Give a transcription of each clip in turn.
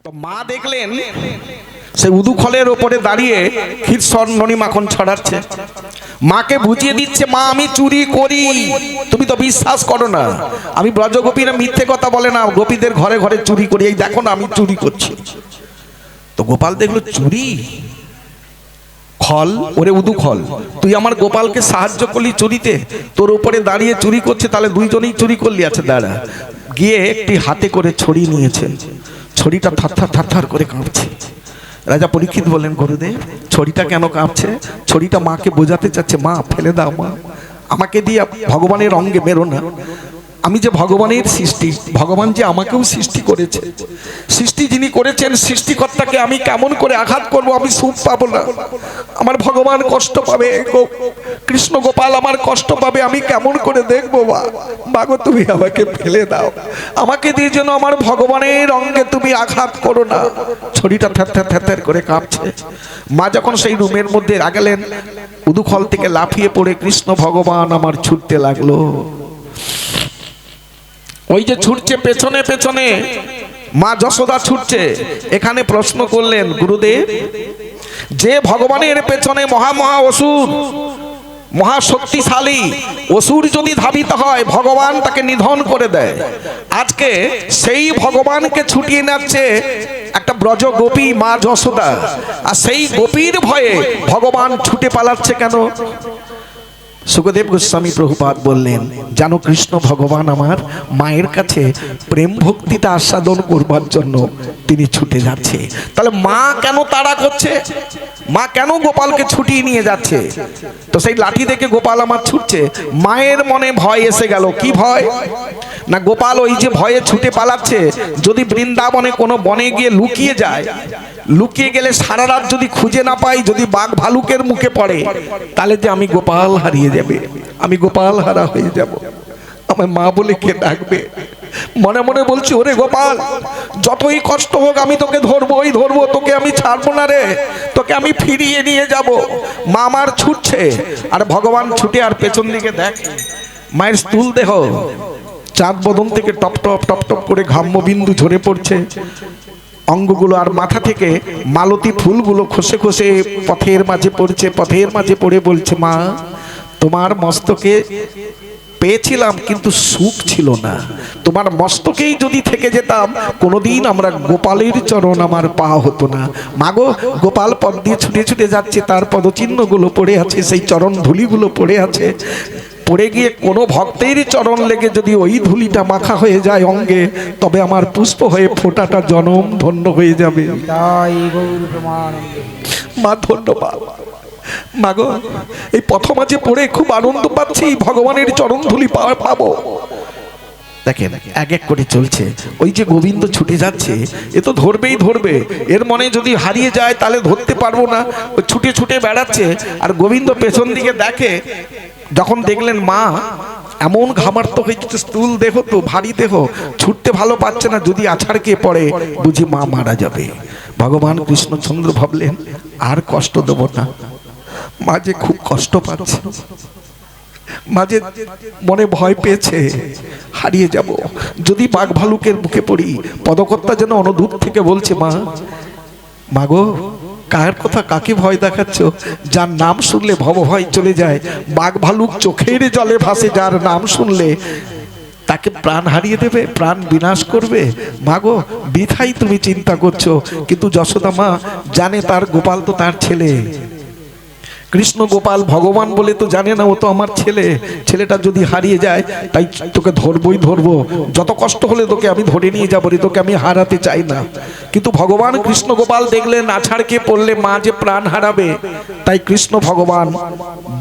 তো মা দেখলেন সে উদুখলের ওপরে দাঁড়িয়ে ক্ষীর ননি মাখন ছড়াচ্ছে। মাকে বুঝিয়ে দিচ্ছে, মা আমি চুরি করি, তুমি তো বিশ্বাস করো না। আমি ব্রজগোপীরা মিথ্যে কথা বলে না, গোপীদের ঘরে ঘরে চুরি করি, এই দেখো না আমি চুরি করছি। তো গোপাল দেখলো চুরি, খল, ওরে উদুখল, তুই আমার গোপালকে সাহায্য করলি চুরিতে, তোর উপরে দাঁড়িয়ে চুরি করছে, তাহলে দুইজনেই চুরি করলি। আছে দাঁড়া, গিয়ে একটি হাতে করে ছড়ি নিয়েছেন, ছড়িটা থারথার থারথার করে কাঁপছে। রাজা পরীক্ষিত বললেন, গুরুদেব ছড়িটা কেন কাঁপছে? ছড়িটা মাকে বোঝাতে চাচ্ছে, মা ফেলে দাও, মা আমাকে দিয়ে ভগবানের অঙ্গে মেরো না, আমি যে ভগবানের সৃষ্টি, ভগবান যে আমাকেও সৃষ্টি করেছে, সৃষ্টি যিনি করেছেন সৃষ্টিকর্তাকে আমি কেমন করে আঘাত করব? আমি সুখ পাবো না, আমার ভগবান কষ্ট পাবে, কৃষ্ণ গোপাল আমার কষ্ট পাবে, আমি কেমন করে দেখবো? মাগো তুমি আমাকে ফেলে দাও, আমাকে দিয়ে যেন আমার ভগবানের অঙ্গে তুমি আঘাত করো না। ছড়িটা থ্যার থ্যার করে কাঁপছে। মা যখন সেই রুমের মধ্যে গেলেন, উদুখল থেকে লাফিয়ে পড়ে কৃষ্ণ ভগবান আমার ছুটতে লাগলো। ওই যে ছুটছে পেছনে পেছনে মা যশোদা ছুটছে। এখানে প্রশ্ন করলেন, গুরুদেব যে ভগবানের পেছনে মহা মহা অসুর, মহা শক্তিশালী অসুর যদি ধাবিত হয়, ভগবান তাকে নিধন করে দেয়। আজকে সেই ভগবানকে ছুটিয়ে নাচ্ছে একটা ব্রজ গোপী মা যশোদা, আর সেই গোপীর ভয়ে ভগবান ছুটে পালাচ্ছে কেন? সুখদেব গোস্বামী প্রভুপাদ বললেন, জানো কৃষ্ণ ভগবান আমার মায়ের কাছে প্রেম ভক্তিটা আস্বাদন করবার জন্য তিনি ছুটে যাচ্ছে। তাহলে মা কেন তাড়া করছে? মা কেন গোপালকে ছুটিয়ে নিয়ে যাচ্ছে? তো সেই লাঠি দেখে গোপাল আমার ছুটছে, মায়ের মনে ভয় এসে গেল। কি ভয়? না গোপাল ওই যে ভয়ে ছুটে পালাচ্ছে, যদি বৃন্দাবনে কোনো বনে গিয়ে লুকিয়ে যায়, লুকিয়ে গেলে সারা রাত যদি খুঁজে না পাই, যদি বাঘ ভালুকের মুখে পড়ে, তাহলে যে আমি গোপাল হারিয়ে যাবে, আমি গোপাল হারা হয়ে যাব, আমার মা বলে কে ডাকবে? মনে মনে বলছি, ওরে গোপাল যতই কষ্ট হোক আমি তোকে ধরবোই ধরবো, তোকে আমি ছাড়বো না রে, তোকে আমি ফিরিয়ে নিয়ে যাব। মা আমার ছুটছে, আর ভগবান ছুটে আর পেছন দিকে দেখ, মায়ের স্থূল দেহ, চাঁদ বদন থেকে টপ টপ টপ টপ করে ঘাম্যবিন্দু ঝরে পড়ছে, অঙ্গগুলো আর মাথা থেকে মালতী ফুলগুলো খসে খসে পথের মাঝে পড়ছে, পথের মাঝে পড়ে বলছে, মা তোমার মস্তকে পেয়েছিলাম কিন্তু সুখ ছিল না, তোমার মস্তকেই যদি থেকে যেতাম কোনোদিন আমরা গোপালের চরণ আমার পা হতো না। মাগো গোপাল পথ দিয়ে ছুটে ছুটে যাচ্ছে, তার পদচিহ্নগুলো পড়ে আছে, সেই চরণ ধুলিগুলো পড়ে আছে, পড়ে গিয়ে কোনো ভক্তের চরণ লেগে যদি ওই ধুলিটা মাখা হয়ে যায় অঙ্গে, তবে আমার পুষ্প হয়ে ফোঁটাটা জনম ধন্য হয়ে যাবে। মা ধন্যবাদ। মাগো এই পথ মাঝে পড়ে খুব আনন্দ পাচ্ছি, ভগবানের চরণ ধুলি পাবো। দেখেন এক এক করে চলছে, ওই যে গোবিন্দ ছুটে যাচ্ছে, এ তো ধরবেই ধরবে, এর মনে যদি হারিয়ে যায় তাহলে ধরতে পারবো না, ছুটে ছুটে বেড়াচ্ছে। আর গোবিন্দ পেছন দিকে দেখে, যখন দেখলেন মা এমন ঘামার্ত হয়েছে, স্থূল দেহ তো, ভারী দেহ, ছুটতে ভালো পাচ্ছে না, যদি আছাড় কে পড়ে বুঝি মা মারা যাবে। ভগবান কৃষ্ণচন্দ্র ভাবলেন, আর কষ্ট দেব না, মা যে খুব কষ্ট পাচ্ছে, মাঝে মনে ভয় পেয়েছে হারিয়ে যাব, যদি বাঘ ভালুকের মুখে পড়ি। পদকর্তা যেন অনদূর থেকে বলছে, মা মাগো কার কথা কাকে ভয় দেখাচ্ছ? যার নাম শুনলে ভব ভয় চলে যায়, বাঘ ভালুক চোখের জলে ভাসে, যার নাম শুনলে তাকে প্রাণ হারিয়ে দেবে, প্রাণ বিনাশ করবে। মাগো বৃথাই তুমি চিন্তা করছো। কিন্তু যশোদা মা জানে তার গোপাল তো তার ছেলে, কৃষ্ণ গোপাল ভগবান বলে তো জানে না ও তো আমার ছেলে, ছেলেটা যদি হারিয়ে যায়, তাই তোকে ধরবই ধরবো, যত কষ্ট হলে তোকে আমি ধরে নিয়ে যাবো রে, তোকে আমি হারাতে চাই না। কিন্তু ভগবান কৃষ্ণ গোপাল দেখলেন আছাড়কে পড়লে মা যে প্রাণ হারাবে, তাই কৃষ্ণ ভগবান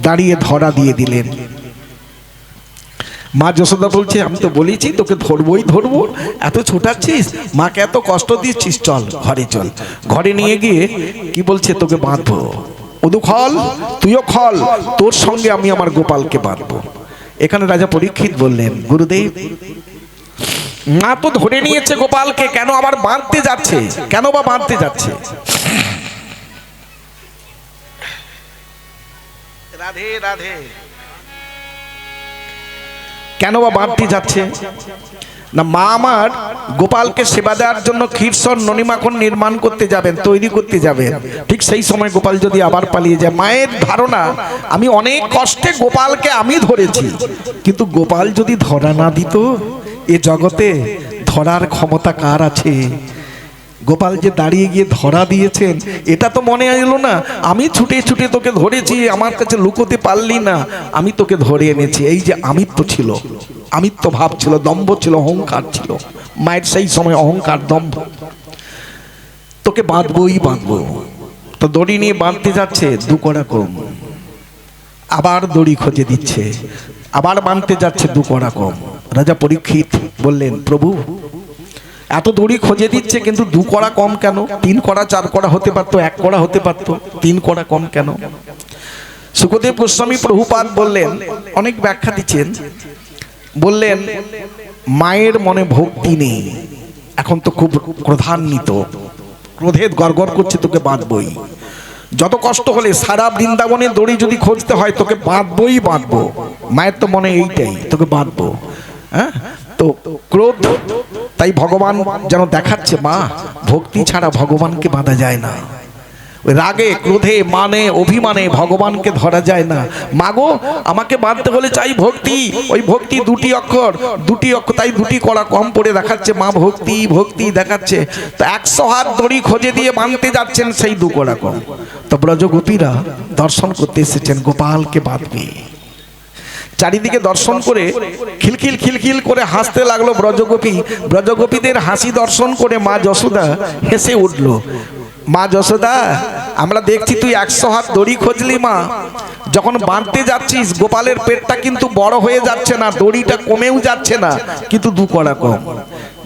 দাঁড়িয়ে ধরা দিয়ে দিলেন। মা যশোদা বলছে, আমি তো বলেছি তোকে ধরবই ধরবো, এত ছোটাচ্ছিস, মাকে এত কষ্ট দিচ্ছিস, চল ঘরে চল। ঘরে নিয়ে গিয়ে কি বলছে, তোকে বাঁধবো, উদুখল তুইও খল, তোর সঙ্গে আমি আমার গোপালকে বাঁধবো। এখানে রাজা পরীক্ষিত বললেন, গুরুদেব মা তো ধরে নিয়েছে গোপালকে, কেন আবার বাঁধতে যাচ্ছে? কেন বা বাঁধতে যাচ্ছে? রাধে রাধে। কেন বা বাঁধতে যাচ্ছে? না, মা আমার গোপালকে সেবা দেওয়ার জন্য ক্ষীরসর ননিমাখন নির্মাণ করতে যাবেন, তৈরি করতে যাবেন। ঠিক সেই সময় গোপাল যদি আবার পালিয়ে যায়, মায়ের ধারণা আমি অনেক কষ্টে গোপালকে আমি ধরেছি, কিন্তু গোপাল যদি ধরা না দিত, এ জগতে ধরার ক্ষমতা কার আছে? গোপাল যে দাঁড়িয়ে গিয়ে ধরা দিয়েছেন, এটা তো মনে এলো না আমি ছুটে ছুটে তোকে ধরেছি, আমার কাছে লুকোতে পারলি না, আমি তোকে ধরে এনেছি। এই যে আমিত্ব ছিল, আমিত্ব ভাব ছিল, দম্ভ ছিল, অহংকার ছিল। মায়ের সেই সময় অহংকার, দম্ভ। তোকে বাঁধবই বাঁধবো। তো দড়ি নিয়ে বাঁধতে যাচ্ছে, দু কড়া কম। আবার দড়ি খোঁজে দিচ্ছে, আবার বাঁধতে যাচ্ছে, দু কড়া কম। রাজা পরীক্ষিত বললেন, প্রভু এত দড়ি খোঁজে দিচ্ছে, কিন্তু দু কড়া কম কেন? 3 কড়া 4 কড়া হতে পারতো, 1 কড়া হতে পারতো, 3 কড়া কম কেন? সুখদেব গোস্বামী প্রভুপাদ বললেন, অনেক ব্যাখ্যা দিচ্ছেন, বললেন মায়ের মনে ভক্তি নেই, এখন তো খুব ক্রোধান্বিত, ক্রোধে গড়গড় করছে, তোকে বাঁধবই। যত কষ্ট হলে সারা বৃন্দাবনে দড়ি যদি খুঁজতে হয়, তোকে বাঁধবই বাঁধবো। মায়ের তো মনে এইটাই, তোকে বাঁধবো। হ্যাঁ, তো ক্রোধ। তাই ভগবান যেন দেখাচ্ছে, মা ভক্তি ছাড়া ভগবানকে বাঁধা যায় না। ওই রাগে, ক্রোধে, মানে, অভিমানে ভগবানকে ধরা যায় না। মাগো আমাকে বাঁধতে হলে চাই ভক্তি। ওই ভক্তি 2টি অক্ষর, 2টি অক্ষর, তাই 2টি কড়া কম পড়ে দেখাচ্ছে, মা ভক্তি ভক্তি দেখাচ্ছে। তো 100 হাত দড়ি খোঁজে দিয়ে বাঁধতে যাচ্ছেন, সেই 2 কড়া কম। তো ব্রজগোপীরা দর্শন করতে এসেছেন, গোপালকে বাঁধবে। চারিদিকে দর্শন করে খিলখিল খিলখিল করে হাসতে লাগলো ব্রজগোপী। ব্রজগোপীদের হাসি দর্শন করে মা যশোদা হেসে উঠল। মা যশোদা, আমরা দেখছি তুই 100 হাত দড়ি খুঁজলি, মা যখন বাঁধতে যাচ্ছিস গোপালের পেটটা কিন্তু বড় হয়ে যাচ্ছে না, দড়িটা কমেও যাচ্ছে না, কিন্তু 2 কড়া কম।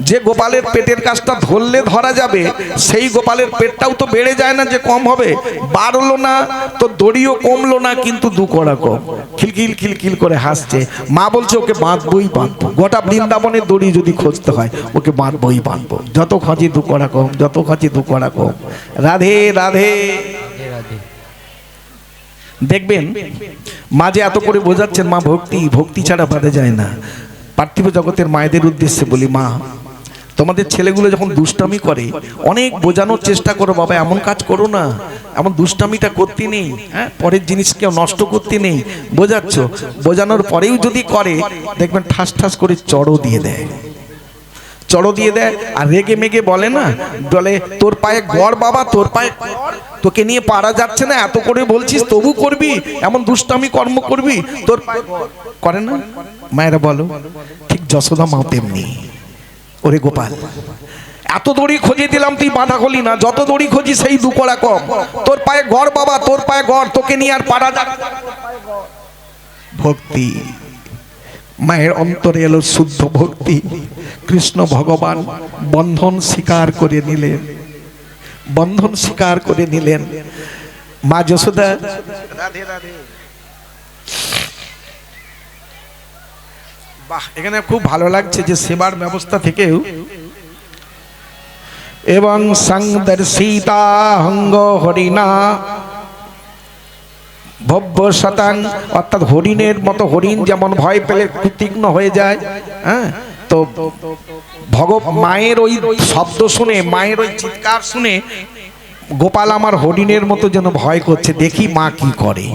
যে গোপালের পেটের কাছটা ধরলে ধরা যাবে, সেই গোপালের পেটটাও তো বেড়ে যায় না যে কম হবে, বাড়লো না তো দড়িও কমলো না, কিন্তু 2 কড়া কম। খিলখিল খিলখিল করে হাসছে। মা বলছে, ওকে বাঁধবই বাঁধবো, গোটা বৃন্দাবনের দড়ি যদি খুঁজতে হয় ওকে বাঁধবই বাঁধবো, যত খোঁজে 2 কড়া কম, যত খোঁজে 2 কড়া কম। রাধে রাধে। দেখবেন মা যে এত করে বোঝাচ্ছেন, মা ভক্তি ভক্তি ছাড়া বাঁধা যায় না। পার্থিব জগতের মায়েদের উদ্দেশ্যে বলি, মা তোমাদের ছেলেগুলো যখন দুষ্টামি করে, অনেক বোঝানোর চেষ্টা করো, বাবা এমন কাজ করো না, এমন দুষ্টামিটা করতে নেই, হ্যাঁ পরের জিনিসকে নষ্ট করতে নেই, বোঝাচ্ছ। বোঝানোর পরেও যদি করে, দেখবেন ঠাস ঠাস করে চড়ও দিয়ে দেয়, চড়ো দিয়ে দেয়। আর রেগে মেগে বলে না, বলে তোর পায়ে গড় বাবা, তোর পায়ে গড়, তোকে নিয়ে পারা যাচ্ছে না, এত করে বলছিস তবু করবি, এমন দুষ্টামি কর্ম করবি, তোর পায়ে করে না। মায়েরা বলো, ঠিক যশোদা মা তেমনি। ওরে গোপাল, এত দড়ি খুঁজে দিলাম, তুই বাঁধা হলি না, যত দড়ি খুঁজি সেই 2 কড়া কম। তোর পায়ে গড় বাবা, তোর পায়ে গড়, তোকে নিয়ে আর পারা যাচ্ছে না। ভক্তি, মায়ের অন্তরে এলো শুদ্ধ ভক্তি। কৃষ্ণ ভগবান বন্ধন স্বীকার করে নিলেন, বন্ধন স্বীকার করে নিলেন। মা যশোদা, রাধে রাধে। বাহ, এখানে খুব ভালো লাগছে যে সেবার ব্যবস্থা থেকেও এবং সংদর্শিতা হঙ্গ হরিণা ভব্য শতাং, অর্থাৎ হরিণের মতো, হরিণ যেমন ভয় পেলে তীক্ষ্ণ হয়ে যায়, হ্যাঁ, তো মায়ের ওই শব্দ শুনে, মায়ের ওই চিৎকার শুনে গোপাল আমার হরিণের মতো যেন ভয় করছে, দেখি মা কি করে।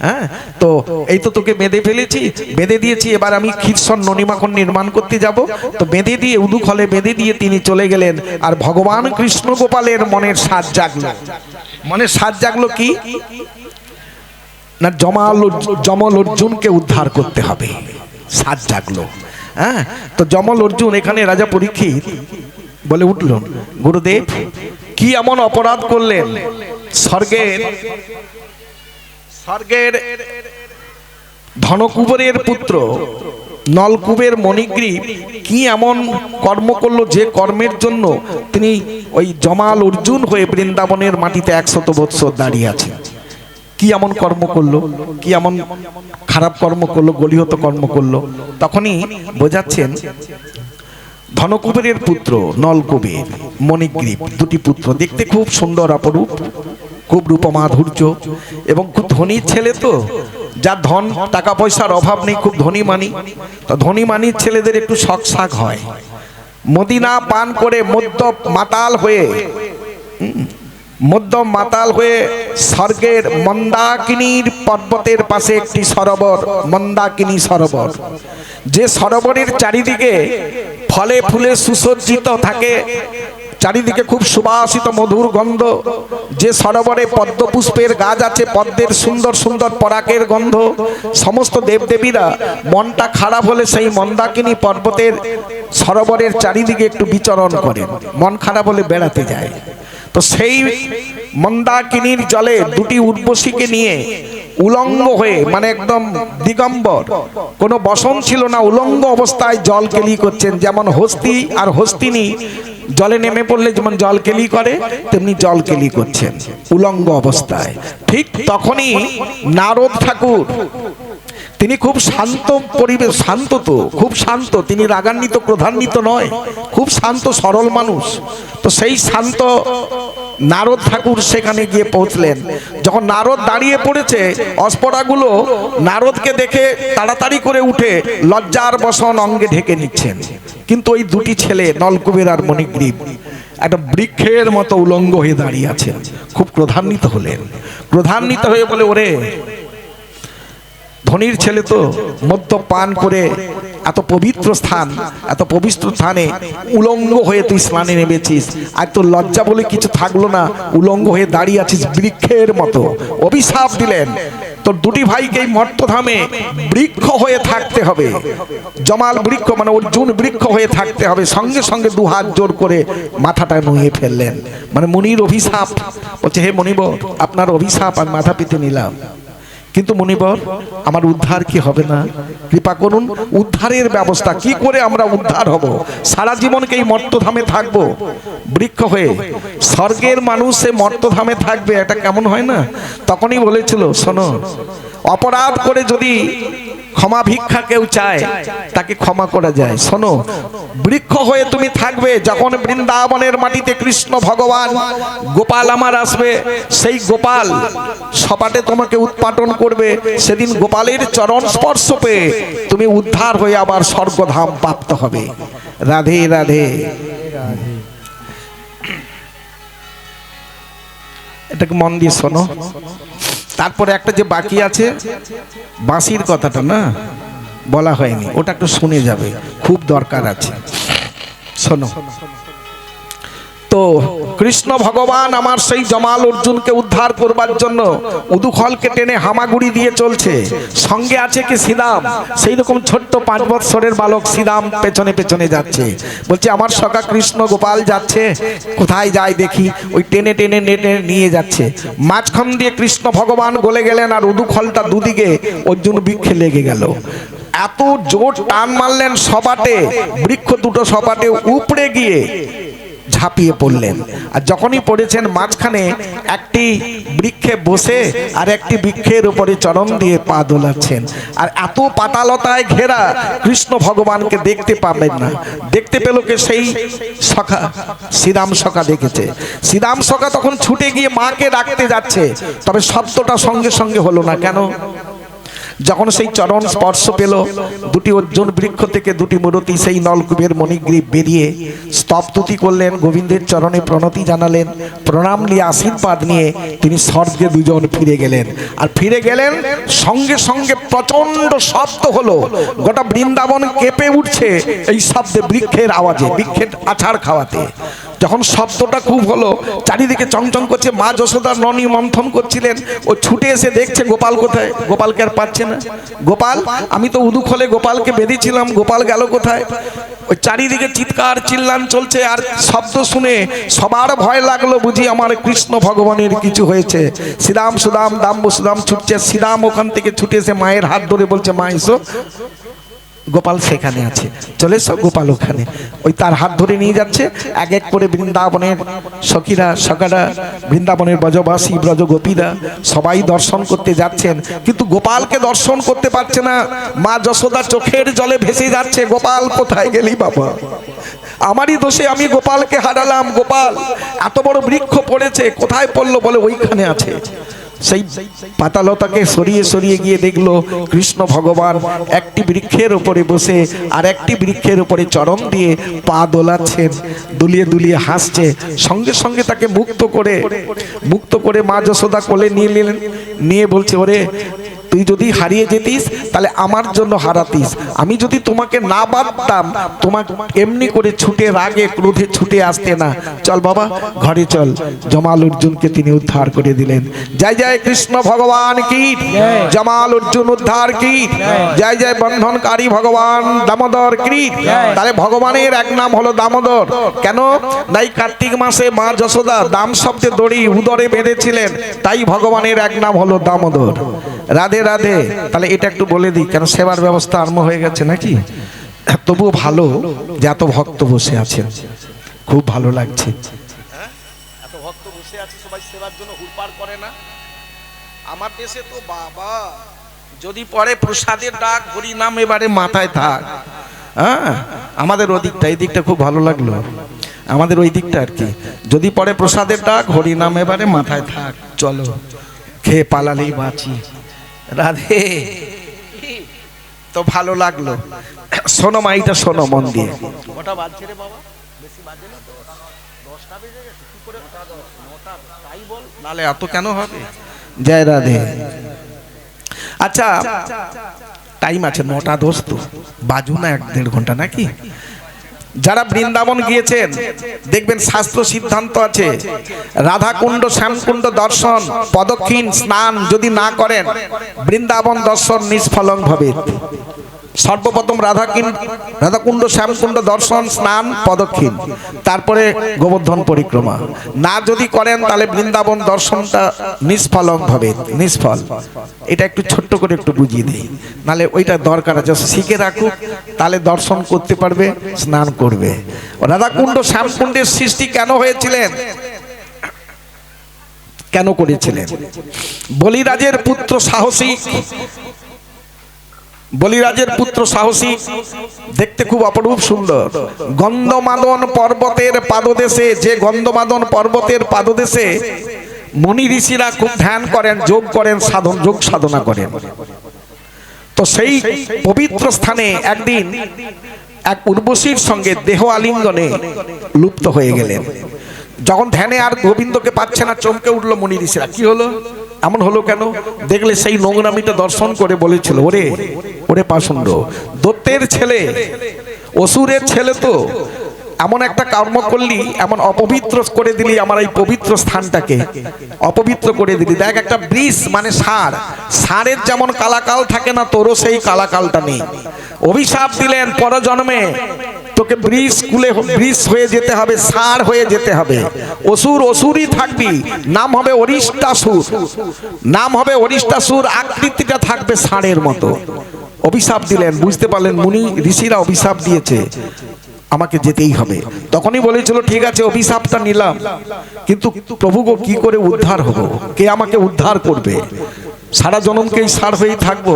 হ্যাঁ, তো এই তো তোকে বেঁধে ফেলেছি, বেঁধে দিয়েছি, এবার আমি ক্ষীরসর ননিমাখন নির্মাণ করতে যাব। তো বেঁধে দিয়ে, উদুখলে বেঁধে দিয়ে তিনি চলে গেলেন। আর ভগবান কৃষ্ণ গোপালের মনের সাজ জাগলো। মনের সাজ জাগলো কি না, যমল অর্জুনকে উদ্ধার করতে হবে, সাজ জাগলো। হ্যাঁ, তো যমল অর্জুন, এখানে রাজা পরীক্ষিত বলে উঠল, গুরুদেব কি এমন অপরাধ করলেন? স্বর্গের ধনকুবেরের পুত্র নলকুবের মণিগ্রীব কি এমন কর্ম করলো, যে কর্মের জন্য তিনি ওই জমাল অর্জুন হয়ে বৃন্দাবনের মাটিতে 100 বৎসর দাঁড়িয়ে আছে? কি এমন কর্ম করলো, কি এমন খারাপ কর্ম করলো, গলিহত কর্ম করলো? তখনই বোঝাচ্ছেন, ধনকুবেরের পুত্র নলকুবের, মণিগ্রীব, 2টি পুত্র, দেখতে খুব সুন্দর অপরূপ, খুব রূপমাধুর্য এবং খুব ধনী ছেলে তো, যার ধন টাকা পয়সার অভাব নেই, খুব ধনী মানি। তো ধনী মানির ছেলেদের একটু শখ শাক হয়। মদিনা পান করে মদ্যপ মাতাল হয়ে স্বর্গের মন্দাকিনীর পর্বতের পাশে একটি সরোবর, মন্দাকিনী সরোবর, যে সরোবরের চারিদিকে ফলে ফুলে সুসজ্জিত থাকে, চারিদিকে খুব সুবাসিত মধুর গন্ধ, যে সরোবরে পদ্ম পুষ্পের গাছ আছে, পদ্মের সুন্দর সুন্দর পরাগের গন্ধ। সমস্ত দেবদেবীরা মনটা খারাপ হলে সেই মন্দাকিনী পর্বতের সরোবরের চারিদিকে একটু বিচরণ করেন, মন খারাপ হলে বেড়াতে যায়। তো সেই মন্দাকিনীর জলে দুটি উর্বশীকে নিয়ে উলঙ্গ হয়ে, মানে একদম দিগম্বর, কোনো বসন ছিল না, উলঙ্গ অবস্থায় জল কেলি করছেন। যেমন হস্তি আর হস্তিনী জলে নেমে পড়লে যেমন জল কেলি করে, তেমনি জল কেলি করছেন উলঙ্গ অবস্থায়। ঠিক তখনই নারদ ঠাকুর, তিনি খুব শান্ত পরিবেশ, শান্ত তো খুব শান্ত, তিনি রাগান্বিত ক্রোধান্বিত নয়, খুব শান্ত সরল মানুষ। তো সেই শান্ত নারদ ঠাকুর সেখানে গিয়ে পৌঁছলেন। যখন নারদ দাঁড়িয়ে পড়েছে, অস্পরাগুলো নারদকে দেখে তাড়াতাড়ি করে উঠে লজ্জার বসন অঙ্গে ঢেকে নিচ্ছেন। কিন্তু ওই দুটি ছেলে নলকুবের আর মণিগ্রীব একটা বৃক্ষের মতো উলঙ্গ হয়ে দাঁড়িয়ে আছেন। খুব ক্রোধান্বিত হলেন, ক্রোধান্বিত হয়ে বলে, ওরে ধনীর ছেলে তো মদ্য পান করে এত পবিত্র স্থানে উলঙ্গ হয়ে তুই স্নানে নেমেছিস, আর তোর লজ্জা বলে কিছু থাকলো না, উলঙ্গ হয়ে দাঁড়িয়ে আছিস বৃক্ষের মতো। অভিশাপ দিলেন, তোর দুটি ভাইকে মর্তধামে বৃক্ষ হয়ে থাকতে হবে, জমাল বৃক্ষ মানে অর্জুন বৃক্ষ হয়ে থাকতে হবে। সঙ্গে সঙ্গে দুহাত জোর করে মাথাটা নুয়ে ফেললেন, মানে মুনির অভিশাপ। বলছে, হে মুনিবর, আপনার অভিশাপ আমি মাথা পেতে নিলাম, কিন্তু মুনিবর আমার উদ্ধার কি হবে না? কৃপা করুন, উদ্ধারের ব্যবস্থা কি করে আমরা উদ্ধার হব? সারা জীবনকে এই মর্তধামে থাকবো বৃক্ষ হয়ে? স্বর্গের মানুষ সে মর্তধামে থাকবে, এটা কেমন হয় না? তখনই বলেছিল, শোনো, অপরাধ করে যদি ক্ষমা ভিক্ষা কেউ চায়, তাকে ক্ষমা করা যায়। শোনো, বৃক্ষ হয়ে তুমি থাকবে, যখন বৃন্দাবনের মাটিতে কৃষ্ণ ভগবান গোপাল আমার আসবে, সেই গোপাল সপাটে তোমাকে উৎপাটন করবে, সেদিন গোপালের চরণ স্পর্শ পেয়ে তুমি উদ্ধার হয়ে আবার স্বর্গধাম প্রাপ্ত হবে। রাধে রাধে। এটাকে মন দিয়ে শোনো। তারপরে একটা যে বাকি আছে, বাঁশির কথাটা না বলা হয়নি, ওটা একটু শুনে যাবে, খুব দরকার আছে, শোনো। তো কৃষ্ণ ভগবান আমার সেই জমাল অর্জুনকে উদ্ধার করবার জন্য উদুখলকে টেনে হামাগুড়ি দিয়ে চলছে, সঙ্গে আছে কি শ্রীরাম, সেই রকম ছোট্ট 5 বৎসরের বালক শ্রীরাম পেছনে পেছনে যাচ্ছে। বলছে, আমার সখা কৃষ্ণ গোপাল যাচ্ছে, কোথায় যায় দেখি, ওই টেনে টেনে নেটে নিয়ে যাচ্ছে। মাঝখান দিয়ে কৃষ্ণ ভগবান গলে গেলেন, আর উদুখলটা দুদিকে অর্জুন বৃক্ষে লেগে গেল। এত জোর টান মারলেন, সপাটে বৃক্ষ দুটো সপাটে উপড়ে গিয়ে ঝাঁপিয়ে পড়লেন। আর যখনই পড়েছেন, মাঝখানে একটি বৃক্ষে বসে আর একটি বৃক্ষের উপরে চরণ দিয়ে পা দোলাচ্ছেন। আর এত পাতালতায় ঘেরা, কৃষ্ণ ভগবানকে দেখতে পাবেন না। দেখতে পেল কে? সেই সখা, শ্রীরাম সখা দেখেছে। শ্রীরাম সখা তখন ছুটে গিয়ে মাকে ডাকতে যাচ্ছে, তবে শব্দটা সঙ্গে সঙ্গে হলো না। কেন? যখন সেই চরণ স্পর্শ পেল, দুটি অর্জুন বৃক্ষ থেকে দুটি মূরতি সেই নলকূপের মণিগ্রীব বেরিয়ে স্তবতুতি করলেন, গোবিন্দের চরণে প্রণতি জানালেন, প্রণাম নিয়ে আশীর্বাদ নিয়ে তিনি স্বর্গে দুজন ফিরে গেলেন। আর ফিরে গেলেন, সঙ্গে সঙ্গে প্রচন্ড শব্দ হলো, গোটা বৃন্দাবন কেঁপে উঠছে এই শব্দে, বৃক্ষের আওয়াজে, বৃক্ষের আছাড় খাওয়াতে। যখন শব্দটা খুব হলো, চারিদিকে চংচং করছে। মা যশোদার ননি মন্থন করছিলেন, ও ছুটে এসে দেখছে গোপাল কোথায়, গোপালকে আর পাচ্ছে না। গোপাল, আমি তো উদুখলে গোপালকে বেঁধেছিলাম, গোপাল গেল কোথায়? ওই চারিদিকে চিৎকার চিল্লান চলছে, আর শব্দ শুনে সবার ভয় লাগলো, বুঝি আমার কৃষ্ণ ভগবানের কিছু হয়েছে। শ্রীরাম সুদাম দাম্ব সুদাম ছুটছে, শ্রীরাম ওখান থেকে ছুটে এসে মায়ের হাত ধরে বলছে, মা এসো, গোপাল সেখানে আছে, চলে এসো, গোপাল ওখানে। ওই তার হাত ধরে নিয়ে যাচ্ছে, এক এক করে বৃন্দাবনের সখীরা, সখারা, বৃন্দাবনের ব্রজবাসী, ব্রজ গোপীরা সবাই দর্শন করতে যাচ্ছেন, কিন্তু গোপালকে দর্শন করতে পারছে না। মা যশোদা চোখের জলে ভেসে যাচ্ছে, গোপাল কোথায় গেলি বাবা? আমারই দোষে আমি গোপালকে হারালাম। গোপাল এত বড় বৃক্ষ পড়েছে, কোথায় পড়লো? বলে ওইখানে আছে। সেই পাতালতাকে সরিয়ে সরিয়ে গিয়ে দেখলো কৃষ্ণ ভগবান একটি বৃক্ষের উপরে বসে আর একটি বৃক্ষের উপরে চরণ দিয়ে পা দোলাচ্ছেন, দুলিয়ে দুলিয়ে হাসছে। সঙ্গে সঙ্গে তাকে মুক্ত করে মা যশোদা কোলে নিয়ে নিলেন, নিয়ে বলছে, ওরে তুই যদি হারিয়ে যেতিস তাহলে আমার জন্য হারাতিস, আমি যদি তোমাকে না বাঁধতাম তোমাকে এমনি করে ছুটে রাগে ক্রোধে ছুটে আসতে না। চল বাবা ঘরে চল। জমাল অর্জুনকে তিনি উদ্ধার করে দিলেন। জয় জয় কৃষ্ণ ভগবান কি, জমাল অর্জুন উদ্ধার কি, জয় জয় বন্ধনকারী ভগবান দামোদর কি। তাহলে ভগবানের এক নাম হলো দামোদর। কেন? তাই কার্তিক মাসে মা যশোদা দাম শব্দে দড়ি উদরে বেঁধেছিলেন, তাই ভগবানের এক নাম হলো দামোদর। রাধে রাধে। তাহলে এটা একটু বলে দিই, কেন সেবার ব্যবস্থা আরম্ভ হয়ে গেছে নাকি? তবুও ভালো যে এত ভক্ত বসে আছেন, খুব ভালো লাগছে। এত ভক্ত বসে আছে, সবাই সেবার জন্য হুড়পাড় করে না? আমার দেশে তো বাবা যদি পরে প্রসাদের ডাক, হরি নাম এবারে মাথায় থাক। হ্যাঁ, আমাদের ওদিকটা, এই দিকটা খুব ভালো লাগলো, আমাদের ওই দিকটা আর কি। যদি পরে প্রসাদের ডাক, হরি নাম এবারে মাথায় থাক, চলো খেয়ে পালালেই বাঁচি। রাধে। তো ভালো লাগলো। শোনো মা, এইটা শোনো মন দিয়ে। কটা বাজছে রে বাবা? বেশি বাজে না তো? 10টা বেজে গেছে। কি করে 9টা? তাই বল, নালে এত কেন হবে? জয় রাধে। আচ্ছা টাইম আছে, 9টা 10 তো বাজু না, 1-1.5 ঘন্টা নাকি? যারা বৃন্দাবন গিয়েছেন দেখবেন শাস্ত্র সিদ্ধান্ত আছে, রাধাকুণ্ড শ্যামকুণ্ড দর্শন পদক্ষিণ স্নান যদি না করেন বৃন্দাবন দর্শন নিষ্ফলং ভবেৎ। সর্বপ্রথম রাধাকুণ্ড শ্যামকুণ্ড দর্শন স্নান পদক্ষিণ, তারপরে গোবর্ধন পরিক্রমা। না যদি করেন তাহলে বৃন্দাবন দর্শনটা নিষ্ফলং ভবেৎ, নিষ্ফল। এটা একটু ছোট্ট করে একটু বুঝিয়ে দিই, নাহলে ওইটা দরকার আছে, শিখে রাখুক, তাহলে দর্শন করতে পারবে, স্নান করবে। রাধাকুণ্ড শ্যামকুণ্ডের সৃষ্টি কেন হয়েছিলেন, কেন করেছিলেন? বলিরাজের পুত্র সাহসী, বলিরাজের পুত্র সাহসী দেখতে খুব অপরূপ সুন্দর। গন্ধমাদন পর্বতের পাদদেশে, যে গন্ধমাদন পর্বতের পাদদেশে মুনি ঋষিরা খুব ধ্যান করেন, যোগ করেন, সাধন যোগ সাধনা করেন। তো সেই পবিত্র স্থানে একদিন এক উর্বশীর সঙ্গে দেহ আলিঙ্গনে লুপ্ত হয়ে গেলেন। যখন ধ্যানে আর গোবিন্দকে পাচ্ছে না, চমকে উঠলো মুনি ঋষিরা। কি হলো, এমন হলো কেন? দেখলে সেই নোংরামিটা দর্শন করে বলেছিল, ওরে ওরে পাষণ্ড, দত্তের ছেলে, অসুরের ছেলে, তো এমন একটা কর্ম করলি, এমন অপবিত্র করে দিলি আমার এই পবিত্র স্থানটাকে, অপবিত্র করে দিলি। দেখ, একটা বৃষ মানে ষাঁড়, ষাঁড়ের যেমন কালাকাল থাকে না, তোরও সেই কালাকালটা নেই। অভিশাপ দিলেন, পরজন্মে তোকে বৃষ হয়ে যেতে হবে, ষাঁড় হয়ে যেতে হবে। অসুর অসুরই থাকবি, নাম হবে অরিষ্টাসুর, নাম হবে অরিষ্টাসুর, আকৃতিটা থাকবে ষাঁড়ের মতো। অভিশাপ দিলেন, বুঝতে পারলেন মুনি ঋষিরা অভিশাপ দিয়েছে, আমাকে যেতেই হবে। তখনই বলেছিল, ঠিক আছে অভিশাপটা নিলাম, কিন্তু প্রভু গো কি করে উদ্ধার হব? কে আমাকে উদ্ধার করবে? সারা জনমকে ষাঁড় হয়েই থাকবো।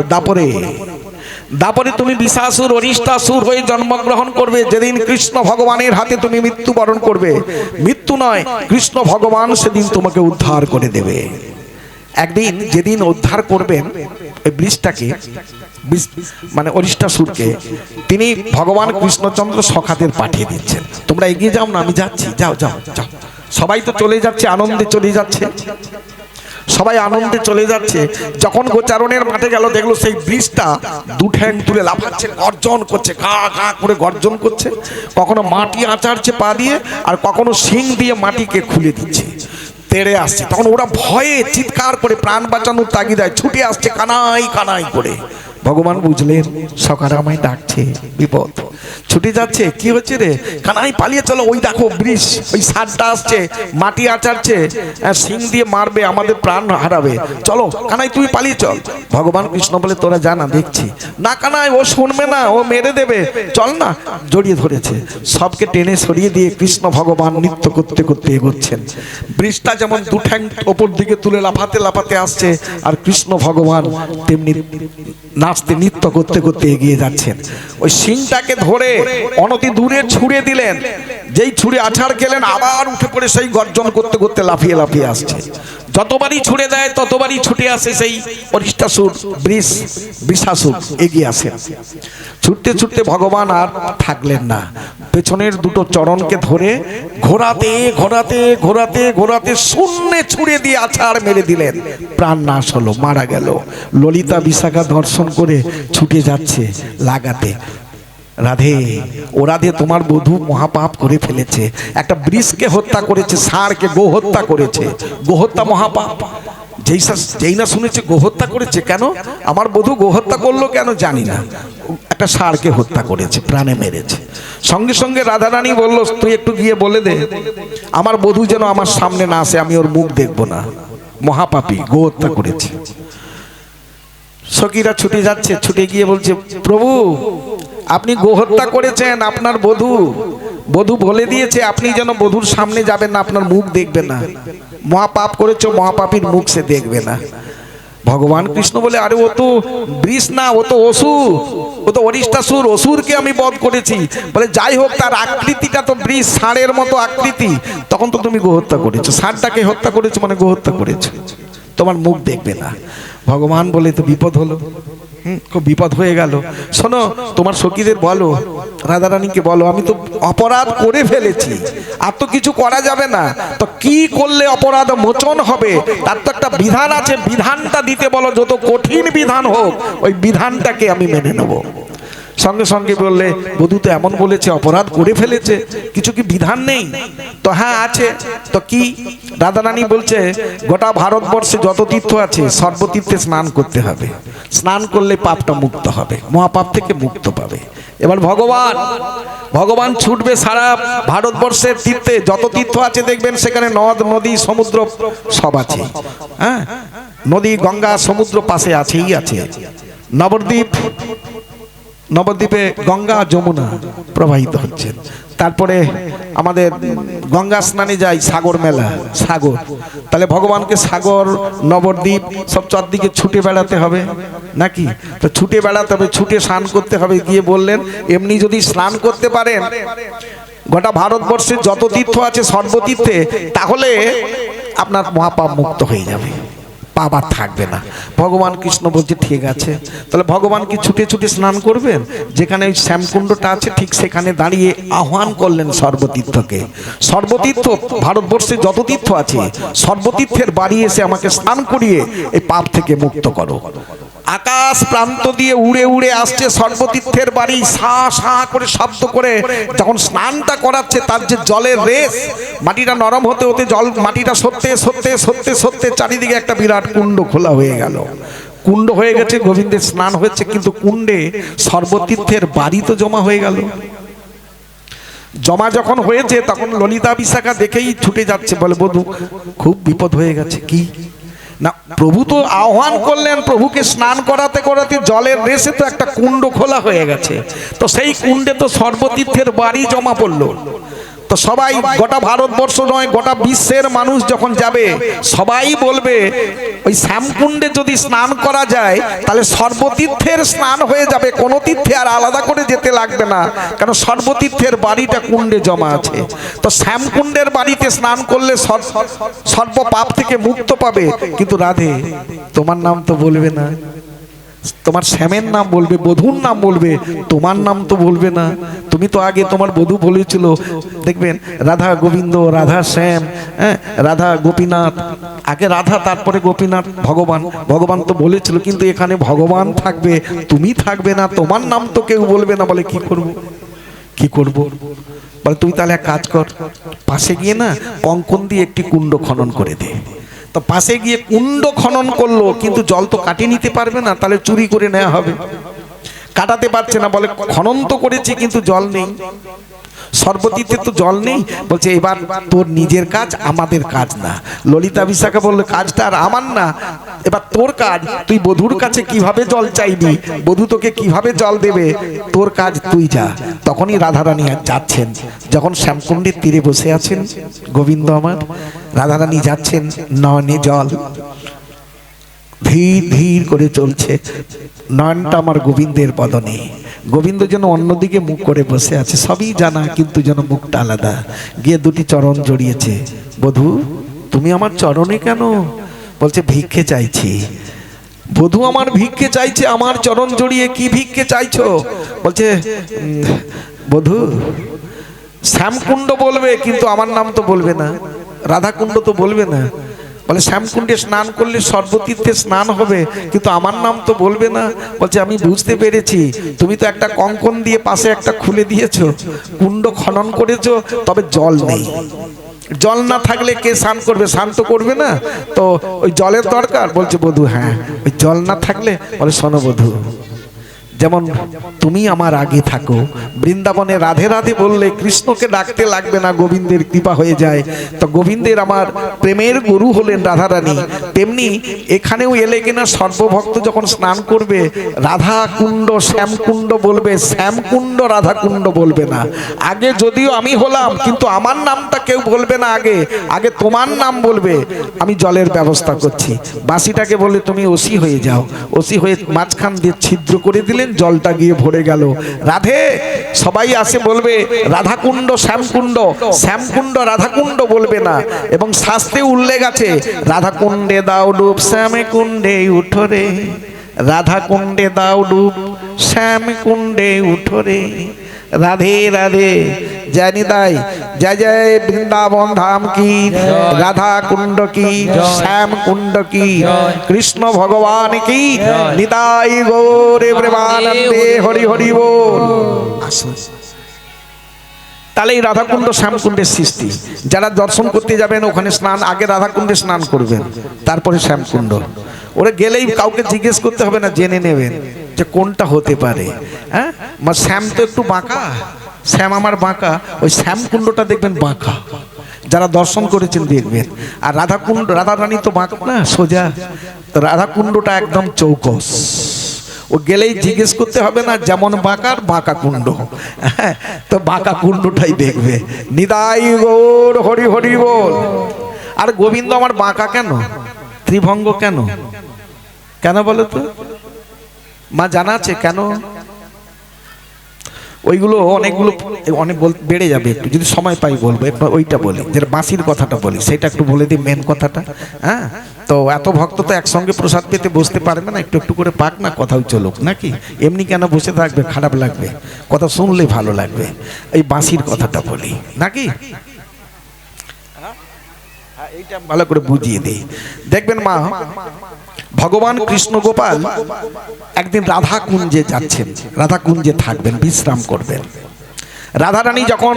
দাপরে তুমি বিশাসুর অরিষ্টাসুর হয়ে জন্মগ্রহণ করবে। যেদিন কৃষ্ণ ভগবানের হাতে তুমি মৃত্যুবরণ করবে, মৃত্যু নয়, কৃষ্ণ ভগবান সেদিন তোমাকে উদ্ধার করে দেবে। একদিন যেদিন উদ্ধার করবেন ওই বৃষটাকে, মানে অরিষ্টাসুরকে, তিনি ভগবান কৃষ্ণচন্দ্র সখাদের পাঠিয়ে দিচ্ছেন, তোমরা এগিয়ে যাও না, আমি যাচ্ছি, যাও যাও যাও। সবাই তো চলে যাচ্ছে, আনন্দে চলে যাচ্ছে, সবাই আনন্দে চলে যাচ্ছে। যখন গোচারণের মাঠে গেল, দেখলো সেই বৃষটা 2 ঠ্যাং তুলে লাফাচ্ছে, গর্জন করছে, গা গা করে গর্জন করছে। কখনো মাটি আঁচাড়ছে পা দিয়ে, আর কখনো শিং দিয়ে মাটিকে খুলে দিচ্ছে, তেড়ে আসছে। তখন ওরা ভয়ে চিৎকার করে প্রাণ বাঁচানোর তাগিদায় ছুটে আসছে, কানাই কানাই করে। ভগবান বুঝলেন সখারা আমায় ডাকছে, বিপদ, ছুটে যাচ্ছে। কি হচ্ছে রে? কানাই পালিয়ে চলো, ওই দেখো বৃষ, ওই ষাঁড়টা আসছে, মাটি আচারছে, শিং দিয়ে মারবে, আমাদের প্রাণ হারাবে, চলো কানাই তুমি পালিয়ে চল। ভগবান কৃষ্ণ বলে, তোরা জানা, দেখছি না কানাই, ও শুনবে না, ও মেরে দেবে, চল না। জড়িয়ে ধরেছে, সবকে টেনে সরিয়ে দিয়ে কৃষ্ণ ভগবান নৃত্য করতে করতে এগোচ্ছেন। বৃষটা যেমন 2 ঠ্যাং ওপর দিকে তুলে লাফাতে লাফাতে আসছে, আর কৃষ্ণ ভগবান তেমনি না নাচতে নৃত্য করতে করতে এগিয়ে যাচ্ছেন। ওই শিংটাকে ধরে অনতি দূরে ছুঁড়ে দিলেন, যেই ছুঁড়ে আছাড় খেলেন আবার উঠে পড়ে সেই গর্জন করতে করতে লাফিয়ে লাফিয়ে আসছে। যতবারই ছুঁড়ে দেয় ততবারই ছুটে আসে সেই অরিষ্টাসুর বৃষাসুর এগিয়ে আসে। ছুটতে ছুটতে ভগবান আর থাকলেন না, পেছনের দুটো চরণকে ধরে ঘোরাতে ঘোরাতে ঘোরাতে ঘোরাতে শূন্যে ছুঁড়ে দিয়ে আছাড় মেরে দিলেন। প্রাণ নাশ হলো, মারা গেল। ললিতা বিশাখা দর্শন করে ছুটে যাচ্ছে লাগাতে, রাধে ও রাধে তোমার বধূ মহাপাপ করে ফেলেছে, একটা বৃষকে হত্যা করেছে, ষাঁড়কে গো হত্যা করেছে। গোহত্যা মহাপাপ। যেই না শুনেছে গোহত্যা করেছে, কেন আমার বধূ গোহত্যা করলো কেন জানি না, একটা ষাঁড়কে হত্যা করেছে, প্রাণে মেরেছে। সঙ্গে সঙ্গে রাধারানী বলল, তুই একটু গিয়ে বলে দে আমার বধূ যেন আমার সামনে না আসে, আমি ওর মুখ দেখবো না, মহাপাপী, গোহত্যা করেছে। সখীরা ছুটে যাচ্ছে, ছুটে গিয়ে বলছে, প্রভু আপনি গোহত্যা করেছেন, আপনার বধূ বলে দিয়েছে আপনি যেন বধূর সামনে যাবেন না, আপনার মুখ দেখবে না, মহাপাপ করেছো, মহাপাপীর মুখ সে দেখবে না। ভগবান কৃষ্ণ বলে, আরে ও তো বৃষ না, ও তো অসুর, ও তো অরিষ্টাসুর, অসুরকে আমি বধ করেছি। বলে যাই হোক, তার আকৃতিটা তো বৃষ, ষাঁড়ের মতো আকৃতি, তখন তো তুমি গোহত্যা করেছো, ষাঁড়টাকে হত্যা করেছো মানে গোহত্যা করেছো, তোমার মুখ দেখবে না। ভগবান বলে তো বিপদ হলো, খুব বিপদ হয়ে গেল। শোনো তোমার সখীদের বলো, রাধারানীকে বলো, আমি তো অপরাধ করে ফেলেছি, আর তো কিছু করা যাবে না, তো কি করলে অপরাধ মোচন হবে তার তো একটা বিধান আছে, বিধানটা দিতে বলো, যত কঠিন বিধান হোক ওই বিধানটাকে আমি মেনে নেব। সঙ্গে সঙ্গে বললে, বধূ তো এমন বলেছে অপরাধ করে ফেলেছে, কিছু কি বিধান নেই? তো হ্যাঁ আছে। তো কি? রাধারানী বলছে, গোটা ভারতবর্ষে যত তীর্থ আছে সর্বতীর্থে স্নান করতে হবে, স্নান করলে পাপটা মুক্ত হবে, মহাপাপ থেকে মুক্ত পাবে। এবার ভগবান ছুটবে সারা ভারতবর্ষের তীর্থে, যত তীর্থ আছে দেখবেন সেখানে নদ নদী সমুদ্র সব আছে। হ্যাঁ, নদী গঙ্গা সমুদ্র পাশে আছেই আছে। নবদ্বীপে গঙ্গা যমুনা প্রবাহিত হচ্ছে। তারপরে আমাদের গঙ্গা স্নানে যাই, সাগর মেলা, সাগর। তাহলে ভগবানকে সাগর, নবদ্বীপ সব চারদিকে ছুটে বেড়াতে হবে নাকি? তো ছুটে বেড়াতে হবে, ছুটে স্নান করতে হবে। গিয়ে বললেন, এমনি যদি স্নান করতে পারেন গোটা ভারতবর্ষের যত তীর্থ আছে সর্বতীর্থে, তাহলে আপনার মহাপাপ মুক্ত হয়ে যাবে, পাপ আর থাকবে না। ভগবান কৃষ্ণ বলছে ঠিক আছে। তাহলে ভগবান কি ছুটে ছুটে স্নান করবেন? যেখানে ওই শ্যামকুণ্ডটা আছে ঠিক সেখানে দাঁড়িয়ে আহ্বান করলেন সর্বতীর্থকে, সর্বতীর্থ ভারতবর্ষে যত তীর্থ আছে সর্বতীর্থের বাড়ি এসে আমাকে স্নান করিয়ে এই পাপ থেকে মুক্ত করো। আকাশ প্রান্ত দিয়ে উড়ে উড়ে আসছে সর্বতীর্থের বাড়ি, সা সা করে শব্দ করে যখন স্নানটা করাচ্ছে, তার যে জলের রেস, মাটিটা নরম হতে হতে জল, মাটিটা সরতে সরতে সরতে সরতে চারিদিকে একটা বিরাট কুণ্ড খোলা হয়ে গেল। কুণ্ড হয়ে গেছে, গোবিন্দের স্নান হয়েছে, কিন্তু কুণ্ডে সর্বতীর্থের বাড়ি তো জমা হয়ে গেল। জমা যখন হয়েছে তখন ললিতা বিশাখা দেখেই ছুটে যাচ্ছে, বলে বধূ খুব বিপদ হয়ে গেছে। কি না, প্রভু তো আহ্বান করলেন, প্রভুকে স্নান করাতে করাতে জলের রেসে তো একটা কুণ্ড খোলা হয়ে গেছে, তো সেই কুণ্ডে তো সর্বতীর্থের বাড়ি জমা পড়লো। তো সবাই, গোটা ভারতবর্ষ নয় গোটা বিশ্বের মানুষ যখন যাবে সবাই বলবে, ওই শ্যামকুণ্ডে যদি স্নান করা যায় তাহলে সর্বতীর্থের স্নান হয়ে যাবে, কোনো তীর্থে আর আলাদা করে যেতে লাগবে না, কারণ সর্বতীর্থের বাড়িটা কুণ্ডে জমা আছে। তো শ্যামকুণ্ডের বাড়িতে স্নান করলে সর্ব পাপ থেকে মুক্ত পাবে। কিন্তু রাধে তোমার নাম তো বলবে না, তোমার শ্যামের নাম বলবে, বধূর নাম বলবে, তোমার নাম তো বলবে না। তুমি তো আগে তোমার বধূ বলেছিল, দেখবেন রাধা গোবিন্দ, রাধা শ্যাম, হ্যাঁ, রাধা গোপীনাথ, আগে রাধা তারপরে গোপীনাথ, ভগবান তো বলেছিল। কিন্তু এখানে ভগবান থাকবে, তুমি থাকবে না, তোমার নাম তো কেউ বলবে না। বলে কি করব? বলে তুই তাহলে এক কাজ কর, পাশে গিয়ে না কঙ্কন দিয়ে একটি কুণ্ড খনন করে দে। তো পাশে গিয়ে কুণ্ড খনন করলো, কিন্তু জল তো কাটিয়ে নিতে পারবে না, তাহলে চুরি করে নেওয়া হবে, কাটাতে পারছে না। বলে খনন তো করেছি কিন্তু জল নেই, সর্বতীর্থে তো জল নেই। বলছে এবার তোর নিজের কাজ, আমাদের কাজ না। ললিতা বিশাখা বললো, কাজটা আর আমার না, এবার তোর কাজ। তুই বধূর কাছে কিভাবে জল চাইবি, বধূ তোকে কিভাবে জল দেবে, তোর কাজ, তুই যা। তখনই রাধারানী যাচ্ছেন, যখন শ্যামকুণ্ডের তীরে বসে আছেন গোবিন্দ আমার, রাধারানী যাচ্ছেন নয়নে জল, ধীর ধীর করে চলছে। নয়নটা আমার গোবিন্দের বদনে। গোবিন্দ যেন অন্যদিকে মুখ করে বসে আছে, সবই জানা কিন্তু যেন মুখটা আলাদা। গিয়ে দুটি চরণ জড়িয়েছে। বধূ তুমি আমার চরণে কেন? বলছে ভিক্ষে চাইছি। বধূ আমার ভিক্ষে চাইছে, আমার চরণ জড়িয়ে কি ভিক্ষে চাইছো? বলছে বধূ শ্যামকুণ্ড বলবে কিন্তু আমার নাম তো বলবে না, রাধাকুণ্ড তো বলবে না। বলে শ্যামকুণ্ডে স্নান করলে সর্বতীর্থে স্নান হবে কিন্তু আমার নাম তো বলবে না। বলছে আমি বুঝতে পেরেছি, তুমি তো একটা কঙ্কন দিয়ে পাশে একটা খুলে দিয়েছো, কুণ্ড খনন করেছো, তবে জল নেই। জল না থাকলে কে স্নান করবে? স্নান তো করবে না, তো ওই জলের দরকার। বলছে বধূ হ্যাঁ, ওই জল না থাকলে। বলে শোনো বধূ, যেমন তুমি আমার আগে থাকো, বৃন্দাবনে রাধে রাধে বললে কৃষ্ণকে ডাকতে লাগবে না, গোবিন্দের কৃপা হয়ে যায়। তো গোবিন্দের আমার প্রেমের গুরু হলেন রাধারানী, তেমনি এখানেও এলে কিনা সর্বভক্ত যখন স্নান করবে রাধা কুণ্ড শ্যামকুণ্ড বলবে, শ্যামকুণ্ড রাধাকুণ্ড বলবে না। আগে যদিও আমি হলাম কিন্তু আমার নামটা কেউ বলবে না, আগে আগে তোমার নাম বলবে। আমি জলের ব্যবস্থা করছি। বাঁশিটাকে বলে তুমি ওসি হয়ে যাও। ওসি হয়ে মাঝখান দিয়ে ছিদ্র করে দিলেন, জলটা গিয়ে ভরে গেল। রাধে সবাই আসে বলবে রাধাকুণ্ড শ্যামকুণ্ড, শ্যামকুণ্ড রাধাকুণ্ড বলবে না। এবং শাস্ত্রে উল্লেখ আছে রাধাকুণ্ডে দাও ডুব শ্যামে কুণ্ডে উঠরে, রাধাকুণ্ডে দাও ডুব শ্যামে কুণ্ডে উঠরে। রাধে রাধে জয় নিতাই, জয় জয় বৃন্দাবন ধাম কি, রাধা কুণ্ড কি, শ্যাম কুণ্ড কি, কৃষ্ণ ভগবান কি, নিতাই গৌরে প্রেমানন্দে হরি হরি বল। তাহলে এই রাধাকুণ্ড শ্যামকুণ্ডের সৃষ্টি। যারা দর্শন করতে যাবেন ওখানে স্নান, আগে রাধাকুণ্ডে স্নান করবেন, তারপরে শ্যামকুণ্ড। ওরা গেলেই কাউকে জিজ্ঞেস করতে হবে না, জেনে নেবেন যে কোনটা হতে পারে। হ্যাঁ, শ্যাম তো একটু বাঁকা, শ্যাম আমার বাঁকা, ওই শ্যামকুণ্ডটা দেখবেন বাঁকা, যারা দর্শন করেছেন দেখবেন। আর রাধাকুণ্ড, রাধারানী তো বাঁকা না, সোজা। রাধাকুণ্ডটা একদম চৌকস, ও গেলেই জিজ্ঞেস করতে হবে না যেমন বাঁকার বাঁকা কুণ্ড। হ্যাঁ, তো বাঁকা কুণ্ডটাই দেখবে। নিতাই গৌর হরি হরি বল। আর গোবিন্দ আমার বাঁকা কেন, ত্রিভঙ্গ কেন, কেন বলো তো? মা জানা আছে কেন? ওইগুলো অনেকগুলো অনেক বেড়ে যাবে, একটু যদি সময় পাই বলবো। একটু ওইটা বলি, যেটা বাঁশির কথাটা বলি, সেটা একটু বলে দিই মেন কথাটা। হ্যাঁ, তো এত ভক্ত তো একসঙ্গে প্রসাদ পেতে বসতে পারবে না, একটু একটু করে পাক না, কথাও চলুক নাকি? এমনি কেন বসে থাকবে, খারাপ লাগবে, কথা শুনলে ভালো লাগবে। এই বাঁশির কথাটা বলি নাকি? এইটা ভালো করে বুঝিয়ে দিই। দেখবেন মা, ভগবান কৃষ্ণ গোপাল একদিন রাধা কুঞ্জে যাচ্ছেন, রাধা কুঞ্জে থাকবেন, বিশ্রাম করবেন। রাধারানী যখন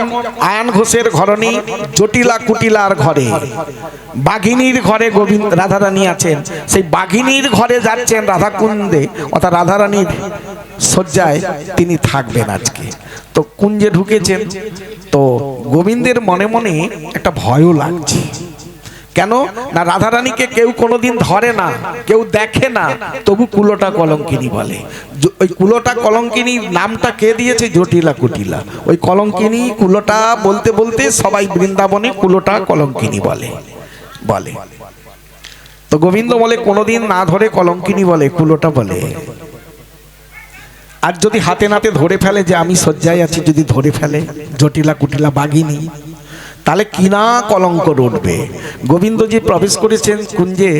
আয়ন ঘোষের ঘরণী জটিলা কুটিলার ঘরে, বাঘিনীর ঘরে গোবিন্দ রাধারানী আছেন, সেই বাঘিনীর ঘরে যাচ্ছেন রাধা কুঞ্জে, অর্থাৎ রাধারানীর শয্যায় তিনি থাকবেন আজকে। তো কুঞ্জে ঢুকেছেন, তো গোবিন্দের মনে মনে একটা ভয়ও লাগছে। কেন না, রাধারানীকে কেউ কোনোদিন ধরে না, কেউ দেখে না, তবু কুলোটা কলঙ্কিনী বলে। ওই কুলোটা কলঙ্কিনীর নামটা কে দিয়েছে? জটিলা কুটিলা। ওই কলঙ্কিনী কুলোটা বলতে বলতে সবাই বৃন্দাবনে কুলোটা কলঙ্কিনী বলে বলে। তো গোবিন্দ বলে কোনোদিন না ধরে কলঙ্কিনী বলে, কুলোটা বলে। আর যদি হাতে নাতে ধরে ফেলে যে আমি শয্যায় আছি, যদি ধরে ফেলে জটিলা কুটিলা বাঘিনী, তাহলে কিনা কলঙ্ক উঠবে। গোবিন্দজি প্রবেশ করেছেন কুঞ্জে,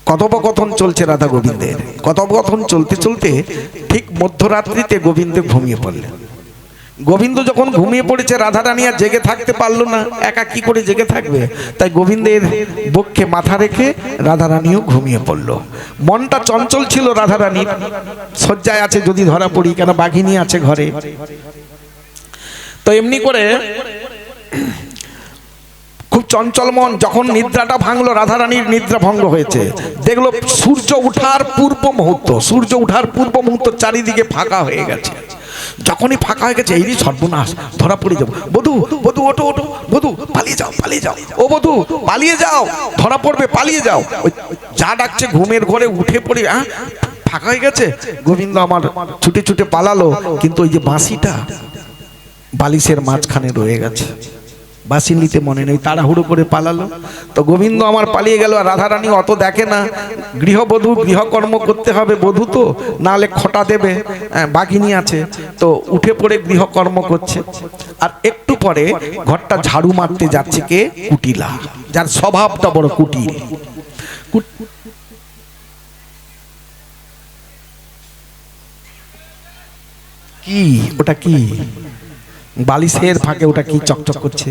কথোপকথন চলছে রাধা গোবিন্দের। কথোপকথন চলতে চলতে ঠিক মধ্যরাত্রিতে গোবিন্দ ঘুমিয়ে পড়লেন। গোবিন্দ যখন ঘুমিয়ে পড়েছে, রাধারানী আর জেগে থাকতে পারলো না, একা কি করে জেগে থাকবে, তাই গোবিন্দের বক্ষে মাথা রেখে রাধারানীও ঘুমিয়ে পড়ল। মনটা চঞ্চল ছিল রাধারানীর, শয্যায় আছে যদি ধরা পড়ি, কেন বাঘিনী আছে ঘরে। তো এমনি করে খুব চঞ্চল মন, যখন নিদ্রাটা ভাঙলো, রাধারানীর নিদ্রা ভঙ্গ হয়েছে, দেখলো সূর্য উঠার পূর্ব মুহূর্ত, সূর্য উঠার পূর্ব মুহূর্ত, চারিদিকে ফাঁকা হয়ে গেছে। যখনই ফাঁকা হয়ে গেছে, এই সর্বনাশ, ধরা পড়ে যাবো। বধূ বধূ ওঠো ওঠো, বধূ পালিয়ে যাও পালিয়ে যাও, ও বধূ পালিয়ে যাও, ধরা পড়বে পালিয়ে যাও। ওই যা ডাকছে ঘুমের ঘরে উঠে পড়ে, হ্যাঁ ফাঁকা হয়ে গেছে। গোবিন্দ আমার ছুটে ছুটে পালালো, কিন্তু ওই যে বাঁশিটা বালিশের মাঝখানে রয়ে গেছে। বাসি নিতে মনে নেই, তাড়াহুড়ো করে পালালো। তো গোবিন্দ আমার পালিয়ে গেল। আর রাধারানী অত দেখে না, গৃহবধূ, গৃহকর্ম করতে হবে, বধূ তো, নাহলে খটা দেবে, বাঘিনী আছে। তো উঠে পড়ে গৃহকর্ম করছে। আর একটু পরে ঘরটা ঝাড়ু মারতে যাচ্ছে কে? কুটিলা, যার স্বভাবটা বড় কুটিল। কি ওটা? কি বালিশের ফাঁকে ওটা কি চকচক করছে?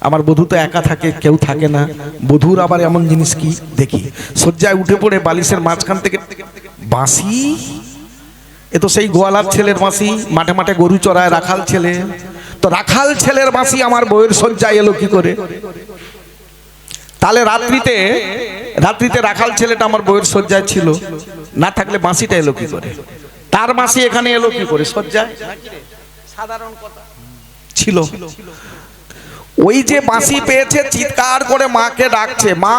আমার বধূ তো একা থাকে, কেউ থাকে না। বধূর আবার এমন জিনিস কি দেখি, শয্যায় উঠে পড়ে বালিশের মাঝখান থেকে বাঁশি। এ তো সেই গোয়ালার ছেলের বাঁশি, মাঠে মাঠে গরু চড়ায়, রাখাল ছেলে। তো রাখাল ছেলের বাঁশি আমার বউয়ের শয্যায় এলো কি করে? তাহলে রাত্রিতে রাখাল ছেলেটা আমার বউয়ের শয্যায় ছিল, না থাকলে বাঁশিটা এলো কি করে? তার বাঁশি এখানে এলো কি করে শয্যায়? সাধারণ কথা ছিল। ওই যে বাঁশি পেয়েছে, চিৎকার করে মাকে ডাকছে। মা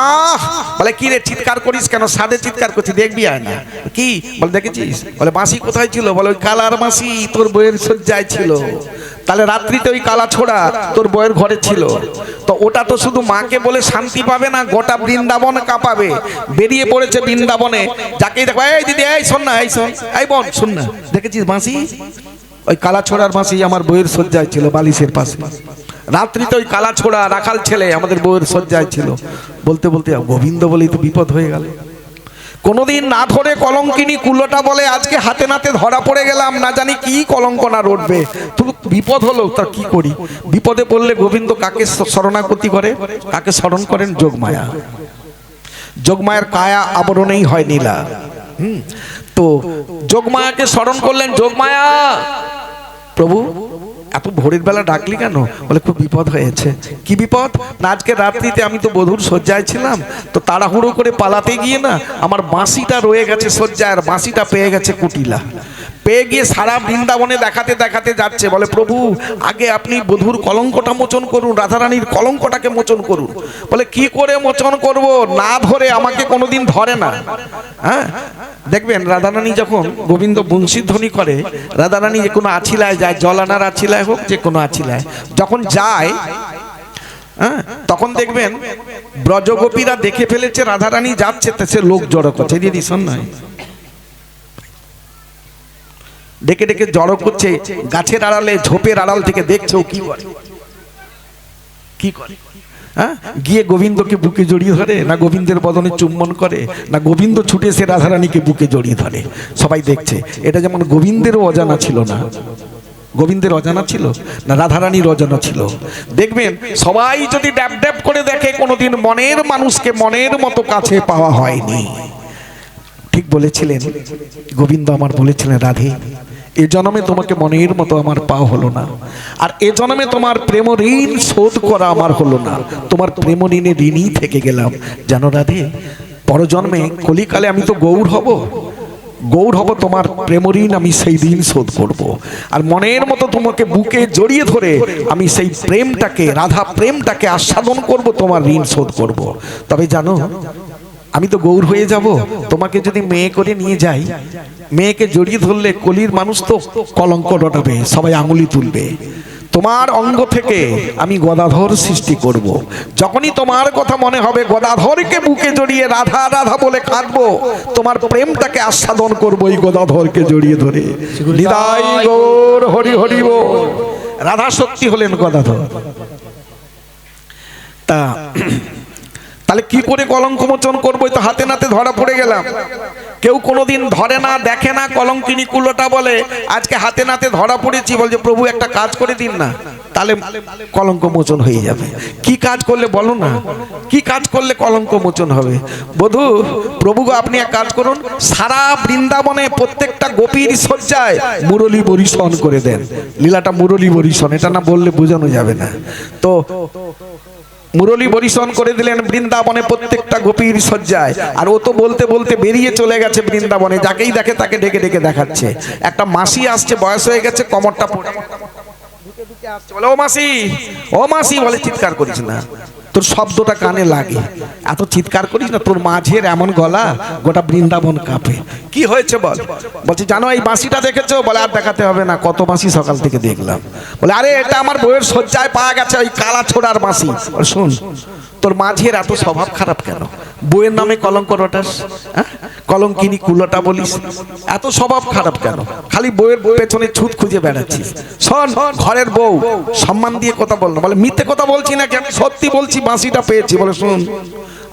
বলে, কি রে চিৎকার করিস কেন? সাদে চিৎকার করছি, দেখবি আয় না। কি বলে, দেখেছিস? বলে, বাঁশি কোথায় ছিল? বলে, ওই কালার বাঁশি তোর বইয়ের শয্যায় ছিল। তাহলে রাত্রিতে ওই কালা ছোড়া তোর বইয়ের ঘরে ছিল। তো ওটা তো শুধু মাকে বলে শান্তি পাবে না, গোটা বৃন্দাবন কাঁপাবে। বেরিয়ে পড়েছে বৃন্দাবনে, যাকেই দেখো, এই দিদি, এই শোন না, এই শোন, এই বোন শোন না, দেখেছিস বাঁশি? ওই কালা ছোড়ার বাঁশি আমার বইয়ের শয্যায় ছিল, বালিশের পাশে। রাত্রিতে ওই কালা ছোড়া রাখাল ছেলে আমাদের বউয়ের শয্যায় ছিল। বলতে বলতে গোবিন্দ বলেই তো বিপদ হয়ে গেল। কোনোদিন না ধরে কলঙ্কিনী কুলোটা বলে, আজকে হাতে নাতে ধরা পড়ে গেলাম, না জানি কি কলঙ্ক না রটবে। শুধু বিপদ হলো, তা কি করি? বিপদে পড়লে গোবিন্দ কাকে শরণাগতি করে? কাকে স্মরণ করেন? যোগমায়া। যোগমায়ার কায়া আবরণেই হয় নীলা। তো যোগমায়াকে স্মরণ করলেন। যোগমায়া, প্রভু এত ভোরের বেলা ডাকলি কেন? বলে, খুব বিপদ হয়েছে। কি বিপদ? না, আজকে রাত্রিতে আমি তো বধূর শয্যায় ছিলাম, তো তাড়াহুড়ো করে পালাতে গিয়ে না আমার বাঁশিটা রয়ে গেছে শয্যায়, আর বাঁশিটা পেয়ে গেছে কুটিলা। পেয়ে গিয়ে সারা বৃন্দাবনে দেখাতে দেখাতে যাচ্ছে। বলে, প্রভু আগে আপনি বধূর কলঙ্কটা মোচন করুন, রাধারানীর কলঙ্কটাকে মোচন করুন। বলে, কি করে মোচন করব? না ধরে আমাকে কোনোদিন ধরে না। হ্যাঁ, দেখবেন রাধারানী যখন গোবিন্দ বংশীধ্বনি করে, রাধারানী যে কোনো আছিলায় যায়, জল আনার আছিলায় হোক, যে কোনো আছিলায় যখন যায়, হ্যাঁ, তখন দেখবেন ব্রজগোপীরা দেখে ফেলেছে রাধারানী যাচ্ছে, সে লোক জড়ো করছে। দিদি শোন নয়, ডেকে ডেকে জড়ো করছে, গাছের আড়ালে, ঝোপের আড়াল থেকে দেখছে ও কি করে। কি করে? হ্যাঁ, গিয়ে গোবিন্দকে বুকে জড়িয়ে ধরে, না গোবিন্দের বদনে চুম্বন করে, না গোবিন্দ ছুটে এসে রাধারানীকে বুকে জড়িয়ে ধরে। সবাই দেখছে। এটা যেমন গোবিন্দেরও অজানা ছিল না। গোবিন্দের অজানা ছিল না, রাধারানীর অজানা ছিল। দেখবেন সবাই যদি ড্যাব ড্যাব করে দেখে, কোনোদিন মনের মানুষকে মনের মতো কাছে পাওয়া হয়নি। ঠিক বলেছিলেন গোবিন্দ আমার, বলেছিলেন, রাধে এ জন্মে তোমাকে মনের মতো আমার পাওয়া হলো না, আর এ জন্মে তোমার প্রেম ঋণ শোধ করা আমার হলো না। তোমার প্রেম ঋণে ঋণই থেকে গেলাম। জানো রাধে, পরজন্মে কলিকালে আমি তো গৌর হব, গৌর হব, তোমার প্রেম ঋণ আমি সেই দিন শোধ করব। আর মনের মতো তোমাকে বুকে জড়িয়ে ধরে আমি সেই প্রেমটাকে, রাধা প্রেমটাকে আস্বাদন করব, তোমার ঋণ শোধ করব। তবে জানো, আমি তো গৌর হয়ে যাব। তোমাকে যদি মেয়ে করে নিয়ে যাই, মেয়েকে জড়িয়ে ধরলে কলির মানুষ তো কলঙ্ক রটাবে, সবাই আঙুলি তুলবে। তোমার অঙ্গ থেকে আমি গদাধর সৃষ্টি করব। যখনই তোমার কথা মনে হবে, গদাধরকে বুকে জড়িয়ে রাধা রাধা বলে কাঁদবো, তোমার প্রেমটাকে আস্বাদন করবো এই গদাধরকে জড়িয়ে ধরে। নিতাই গৌর হরি হরি বল। রাধা শক্তি হলেন গদাধর। তা তাহলে কি করে কলঙ্ক মোচন করবো? তো হাতে নাতে ধরা পড়ে গেলাম। কেউ কোনোদিন ধরে না, দেখে না, কলঙ্কিনী কুলোটা বলে, আজকে হাতে নাতে ধরা পড়েছি, বলছে প্রভু একটা কাজ করে দিন না, তাহলে কলঙ্ক মোচন হয়ে যাবে। কি কাজ করলে বলো না, কি কাজ করলে কলঙ্ক মোচন হবে? বধূ, প্রভু গো আপনি এক কাজ করুন, সারা বৃন্দাবনে প্রত্যেকটা গোপীর শয্যায় মুরলী বরিশন করে দেন। লীলাটা মুরলী বরিশন, এটা না বললে বোঝানো যাবে না। তো মুরলী বরিশন করে দিলেন বৃন্দাবনে প্রত্যেকটা গোপীর শয্যায়। আর ও তো বলতে বলতে বেরিয়ে চলে গেছে বৃন্দাবনে, যাকেই দেখে তাকে ডেকে ডেকে দেখাচ্ছে। একটা মাসি আসছে, বয়স হয়ে গেছে, কমরটা পড়ে বলে, ও মাসি, ও মাসি বলে, চিৎকার করিস না। তোর শব্দটা কানে লাগে, এত চিৎকার করিস না, তোর মাঝের এমন গলা গোটা বৃন্দাবন কাঁপে। কি হয়েছে বল? বলছি জানো এই বাঁশিটা দেখেছো? বলে আর দেখাতে হবে না, কত বাঁশি সকাল থেকে দেখলাম। বলে আরে এটা আমার বউয়ের শয্যায় পাওয়া গেছে, ওই কালা ছোড়ার বাঁশি। শোন, তোর মাঝের এত স্বভাব খারাপ কেন? বউয়ের নামে কলঙ্ক রটাস, কলঙ্কিনী কুলটা বলিস, এত স্বভাব খারাপ কেন? খালি বউয়ের পেছনে ছুট খুঁজে বেড়াচ্ছিস। শোন, ঘরের বউ, সম্মান দিয়ে কথা বল না। বলে মিথ্যে কথা বলছি না, কেন সত্যি বলছি, বাঁশিটা পেয়েছি। বলে শুন,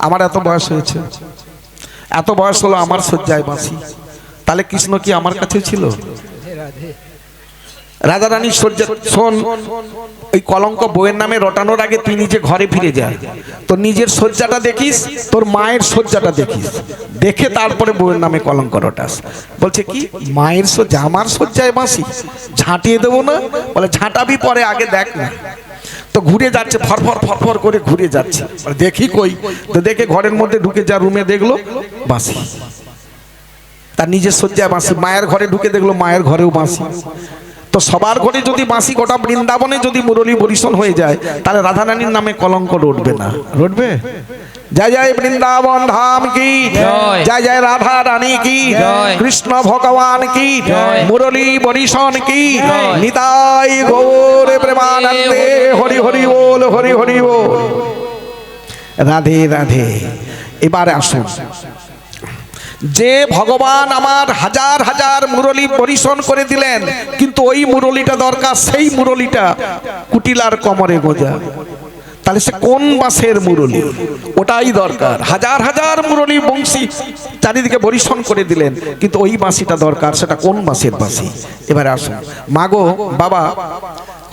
আমার এত বয়স হয়েছে, এত বয়স হলো আমার শয্যায় বাঁশি, তাহলে কৃষ্ণ কি আমার কাছে ছিল? রাজা রানীর শয্যা। শোন, ওই কলঙ্ক বউয়ের নামে রটানোর আগে তুই নিজে ঘরে ফিরে যা, তোর নিজের শয্যাটা দেখিস, তোর মায়ের শয্যাটা দেখিস, দেখে তারপরে বউয়ের নামে কলঙ্ক রটাস। বলছে কি মায়ের শয্যা, আমার শয্যায় বাঁশি, ঝাঁটিয়ে দেবো না? বলে ঝাঁটাবি পরে, আগে দেখ না। তো ঘুরে যাচ্ছে, ফরফর ফরফর করে ঘুরে যাচ্ছে, দেখি কই, তো দেখে ঘরের মধ্যে ঢুকে যা রুমে দেখলো বাঁশি, তার নিজের শয্যায় বাঁশি। মায়ের ঘরে ঢুকে দেখলো মায়ের ঘরেও বাঁশি। তো সবার ঘরে যদি বাঁশি, গোটা বৃন্দাবনে যদি মুরলী বরিশন হয়ে যায়, তাহলে রাধারানীর নামে কলঙ্ক রটবে না? রটবে? জয় জয় বৃন্দাবন ধাম কি জয়, জয় রাধা রানী কি, কৃষ্ণ ভগবান কি, মুরলী বরিশন কি, নিতাই গৌর প্রেমানন্দে, হরি হরি বল, হরি হরি বল, রাধে রাধে। এবারে আসুন, যে ভগবান আমার হাজার হাজার মুরলী পরিশন করে দিলেন, কিন্তু ওই মুরলীটা দরকার, সেই মুরলীটা কুটিলার কোমরে গোজা, তাহলে সে কোন বাঁশের মুরলী? ওটাই দরকার। হাজার হাজার মুরলী বংশী চারিদিকে পরিশন করে দিলেন, কিন্তু ওই বাঁশিটা দরকার, সেটা কোন বাঁশের বাঁশি? এবারে আসুন, মাগো বাবা,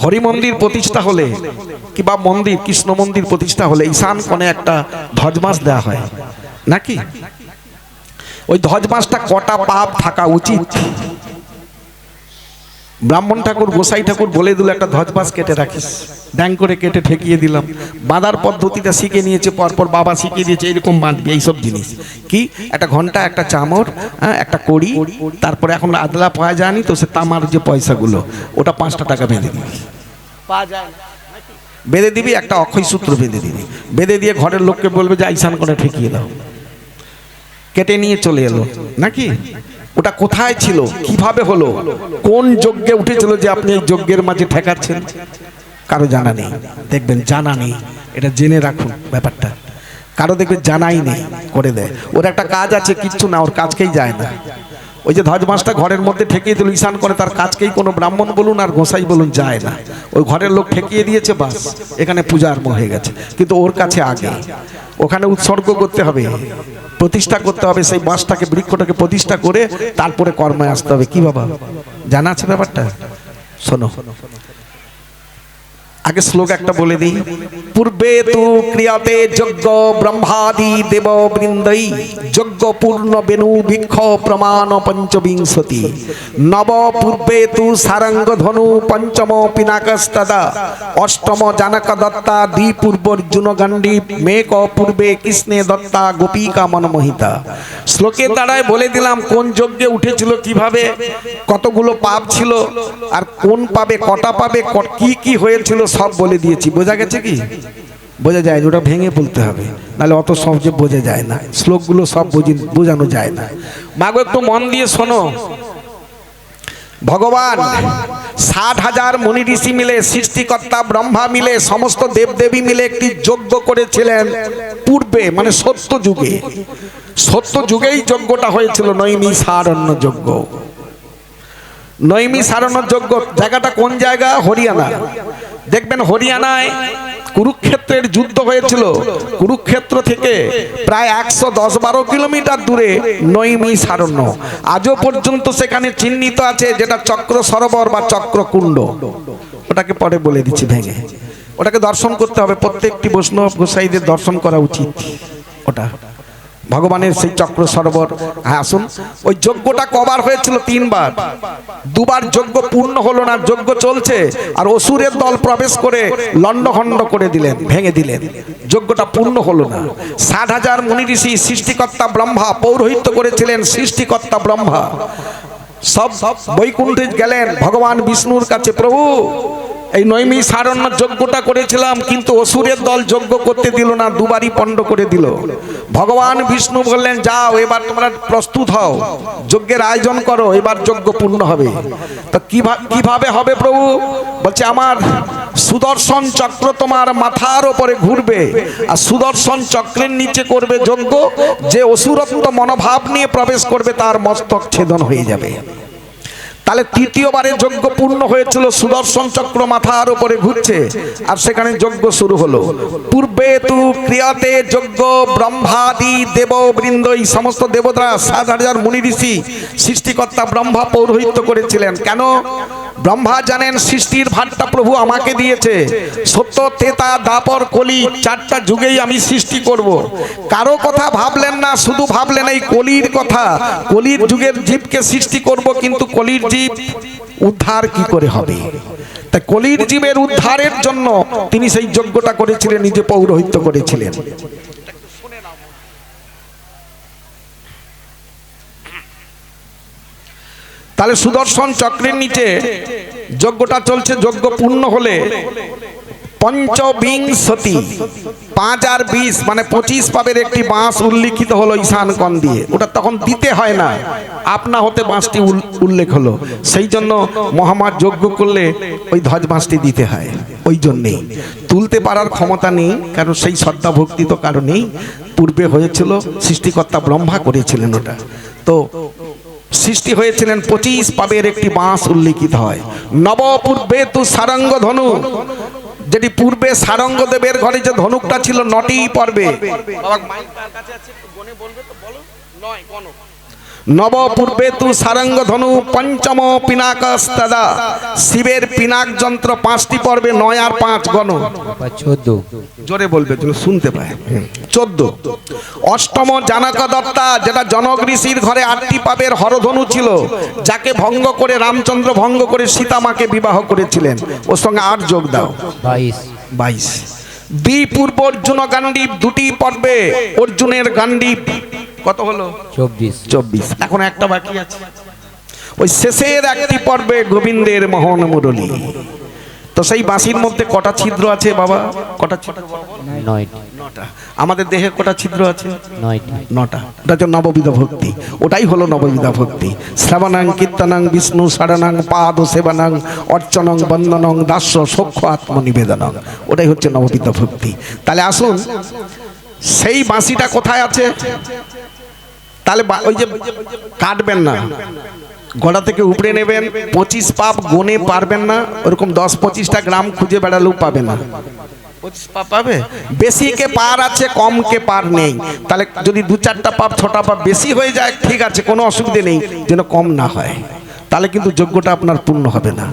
হরি মন্দির প্রতিষ্ঠা হলে কিংবা মন্দির, কৃষ্ণ মন্দির প্রতিষ্ঠা হলে ঈশান কোণে একটা ধ্বজ বাঁশ দেওয়া হয় নাকি? ওই ধ্বজ বাঁশটা কটা পাপ থাকা উচিত? ব্রাহ্মণ ঠাকুর, গোসাই ঠাকুর বলে দিল একটা ধ্বজ বাঁশ কেটে রাখিস, ড্যাং করে কেটে ঠেকিয়ে দিলাম। বাঁধার পদ্ধতিটা শিখে নিয়েছে, পরপর বাবা শিখিয়ে দিয়েছে এইরকম বাঁধবি, এইসব জিনিস কি, একটা ঘন্টা, একটা চামর, একটা কড়ি, তারপরে এখন আদলা পাওয়া যায়নি তো, সে তামার যে পয়সাগুলো, ওটা 5টা টাকা বেঁধে দিবি, বেঁধে দিবি, একটা অক্ষয় সূত্র বেঁধে দিবি, বেঁধে দিয়ে ঘরের লোককে বলবে যে ঈশান করে ঠেকিয়ে দাও, কেটে নিয়ে চলে এলো নাকি? ওটা কোথায় ছিল, কিভাবে হলো, কোন যজ্ঞে উঠেছিল যে আপনি এই যজ্ঞের মাঝে ঠেকাচ্ছেন? কারো জানা নেই, দেখবেন জানা নেই, এটা জেনে রাখুন ব্যাপারটা। কারো দেখবে জানাই নেই, করে দেয়, ওর একটা কাজ আছে, কিচ্ছু না, ওর কাজকেই যায় না। ওই যে ধ্বজ বাঁশটা ঘরের মধ্যে ঠেকিয়ে দিল ঈশান করে, তার কাজকেই কোনো ব্রাহ্মণ বলুন আর গোসাই বলুন যায় না। ওই ঘরের লোক ঠেকিয়ে দিয়েছে, বাস এখানে পূজা আরম্ভ হয়ে গেছে, কিন্তু ওর কাছে আগে ওখানে উৎসর্গ করতে হবে, প্রতিষ্ঠা করতে হবে, সেই বাঁশটাকে, বৃক্ষটাকে প্রতিষ্ঠা করে তারপরে কর্মে আসতে হবে। কি বাবা, জানা আছে ব্যাপারটা? শোনো, আগে শ্লোক একটা বলে দিই। পূর্বে তু ক্রিয়াতে যজ্ঞ ব্রহ্মাদি দেব বৃন্দৈ, যজ্ঞ পূর্ণ বেনু বৃক্ষ প্রমাণ পঞ্চবিংশতি, নব পূর্বে তু সারঙ্গ ধনু পঞ্চম পিনাকস্তদা, অষ্টম জানক দত্তা দ্বিপূর্বর্জুন গণ্ডী, মেক পূর্বে কৃষ্ণে দত্তা গোপিকা মনমোহিতা। শ্লোকের দ্বারায় বলে দিলাম কোন যজ্ঞে উঠেছিল, কিভাবে, কতগুলো পাপ ছিল, আর কোন পাবে, কটা পাবে, কি কি হয়েছিল, সব বলে দিয়েছি। বোঝা গেছে কি? বোঝা যায়, ওটা ভেঙে বলতে হবে, নাহলে অত সহজে বোঝা যায় না, শ্লোকগুলো সব বোঝানো যায় না। মাগো একটু মন দিয়ে শোনো, ভগবান 60,000 মুনি ঋষি মিলে, সৃষ্টিকর্তা ব্রহ্মা মিলে, সমস্ত দেবদেবী মিলে একটি যজ্ঞ করেছিলেন পূর্বে, মানে সত্য যুগে। সত্য যুগেই যজ্ঞটা হয়েছিল, নৈমিষারণ্য যজ্ঞ। নৈমিষারণ্য যজ্ঞ জায়গাটা কোন জায়গা? হরিয়ানা। দেখবেন হরিয়ানায় কুরুক্ষেত্রের যুদ্ধ হয়েছিল, কুরুক্ষেত্র থেকে প্রায় 110-12 কিলোমিটার দূরে নৈমিষারণ্য, আজও পর্যন্ত সেখানে চিহ্নিত আছে, যেটা চক্র সরোবর বা চক্রকুণ্ড। ওটাকে পরে বলে দিচ্ছি ভেঙে, ওটাকে দর্শন করতে হবে, প্রত্যেকটি বৈষ্ণব গোসাইদের দর্শন করা উচিত। ওটা ভগবানের সেই চক্র সরোবর। হ্যাঁ আসুন, ওই যজ্ঞটা কবার হয়েছিল? 3 বার। 2 বার যজ্ঞ পূর্ণ হলো না, যজ্ঞ চলছে, আর অসুরের দল প্রবেশ করে লণ্ডভণ্ড করে দিলেন, ভেঙে দিলেন, যজ্ঞটা পূর্ণ হলো না। 60,000 মুনি ঋষি, সৃষ্টিকর্তা ব্রহ্মা পৌরোহিত্য করেছিলেন, সৃষ্টিকর্তা ব্রহ্মা সব বৈকুণ্ঠে গেলেন ভগবান বিষ্ণুর কাছে, প্রভু এই নৈমি সারণ্য যজ্ঞটা করেছিলাম, কিন্তু অসুরের দল যজ্ঞ করতে দিল না, দুবারই পণ্ড করে দিল। ভগবান বিষ্ণু বললেন, যাও এবার তোমরা প্রস্তুত হও, যজ্ঞের আয়োজন করো, এবার যজ্ঞ পূর্ণ হবে। তো কিভাবে হবে প্রভু? বলছে, আমার সুদর্শন চক্র তোমার মাথার ওপরে ঘুরবে, আর সুদর্শন চক্রের নিচে করবে যজ্ঞ। যে অসুরত্ব মনোভাব নিয়ে প্রবেশ করবে তার মস্তক ছেদন হয়ে যাবে। তাহলে তৃতীয়বারে যজ্ঞ পূর্ণ হয়েছিল, সুদর্শন চক্র মাথার উপরে ঘুরছে, আর সেখানে যজ্ঞ শুরু হলো। পূর্বে তু ক্রিয়াতে যজ্ঞ ব্রহ্মাদি দেববৃন্দ, এই সমস্ত দেবতা ৭,০০০ মুনি ঋষি, সৃষ্টিকর্তা ব্রহ্মা পৌরোহিত্য করেছিলেন। কেন? ব্রহ্মা জানেন সৃষ্টির ভারটা প্রভু আমাকে দিয়েছে, সত্য তেতা দাপর কলি 4টা যুগেই আমি সৃষ্টি করব। কারো কথা ভাবলেন না, শুধু ভাবলেন এই কলির কথা, কলির যুগের জীবকে সৃষ্টি করব, কিন্তু কলির জীব উদ্ধার কি করে হবে? তাই কলির জীবের উদ্ধারের জন্য তিনি সেই যজ্ঞটা করেছিলেন, নিজে পৌরোহিত্য করেছিলেন। তাহলে সুদর্শন চক্রের নিচে যজ্ঞটা চলছে। যজ্ঞ পূর্ণ হলে পঞ্চবিংশতি 5 আর 20 মানে 25 পাবের একটি বাঁশ উল্লিখিত হলো ঈশান কোণ দিয়ে। ওটা তখন দিতে হয় না, আপনা হতে বাঁশটি উল্লেখ হলো। সেই জন্য মহামার যজ্ঞ করলে ওই ধ্বজ বাঁশটি দিতে হয়। ওই জন্যেই তুলতে পারার ক্ষমতা নেই, কারণ সেই শ্রদ্ধা ভক্তি তো কারণেই পূর্বে হয়েছিল, সৃষ্টিকর্তা ব্রহ্মা করেছিলেন ওটা। তো সৃষ্টি হয়েছিলেন 25 পাবের একটি বাঁশ উল্লিখিত হয়। নবপূর্বে তু সারঙ্গ ধনু, যেটি পূর্বে সারঙ্গ দেবের ঘরে যে ধনুকটা ছিল 9টি পর্বে। নবপূর্বে তু সারঙ্গ ধনু পঞ্চম পিনাকস্তদা, শিবের পিনাক যন্ত্র 5টি পর্বে, 9 আর 5 গণ 14। জোরে বলবে শুনতে পায়। 14। অষ্টম জানক দত্তা, যেটা জনক ঋষির ঘরে 8টি পাবের হরধনু ছিল, যাকে ভঙ্গ করে রামচন্দ্র ভঙ্গ করে সীতামাকে বিবাহ করেছিলেন। ওর সঙ্গে 8 যোগ দাও, 22। দ্বিপূর্ব অর্জুন গান্ডীব 2টি পর্বে, অর্জুনের গান্ডীব কত হলো? 24। এখন একটা বাকি আছে, ওই শেষের একটি পর্বে গোবিন্দের মোহন মুরলী। তো সেই বাঁশির মধ্যে কটা ছিদ্র আছে বাবা? কটা ছিদ্র? 9টা। আমাদের দেহে কটা ছিদ্র আছে? 9টা। ওটা হচ্ছে নববিধ ভক্তি, ওটাই হলো নববিধ ভক্তি। শ্রবণাং কীর্তনাং বিষ্ণু শরণাং পাদ সেবনাং অর্চনং বন্দনং দাস্য সখ্য আত্মনিবেদনং, ওটাই হচ্ছে নববিধ ভক্তি। তাহলে আসুন, সেই বাঁশিটা কোথায় আছে? তাহলে ওই যে কাটবেন না, গড়া থেকে উপড়ে নেবেন, 25 পাপ গুনে পারবেন না, ওরকম 10-25টা গ্রাম খুঁজে বেড়ালেও পাবে না। 25 পাপ পাবে, বেশি কে পার আছে, কম কে পার নেই। তাহলে যদি 2-4টা পাপ 6টা পাপ বেশি হয়ে যায়, ঠিক আছে, কোনো অসুবিধে নেই, যেন কম না হয়। তাহলে কিন্তু যজ্ঞটা আপনার পূর্ণ হবে না।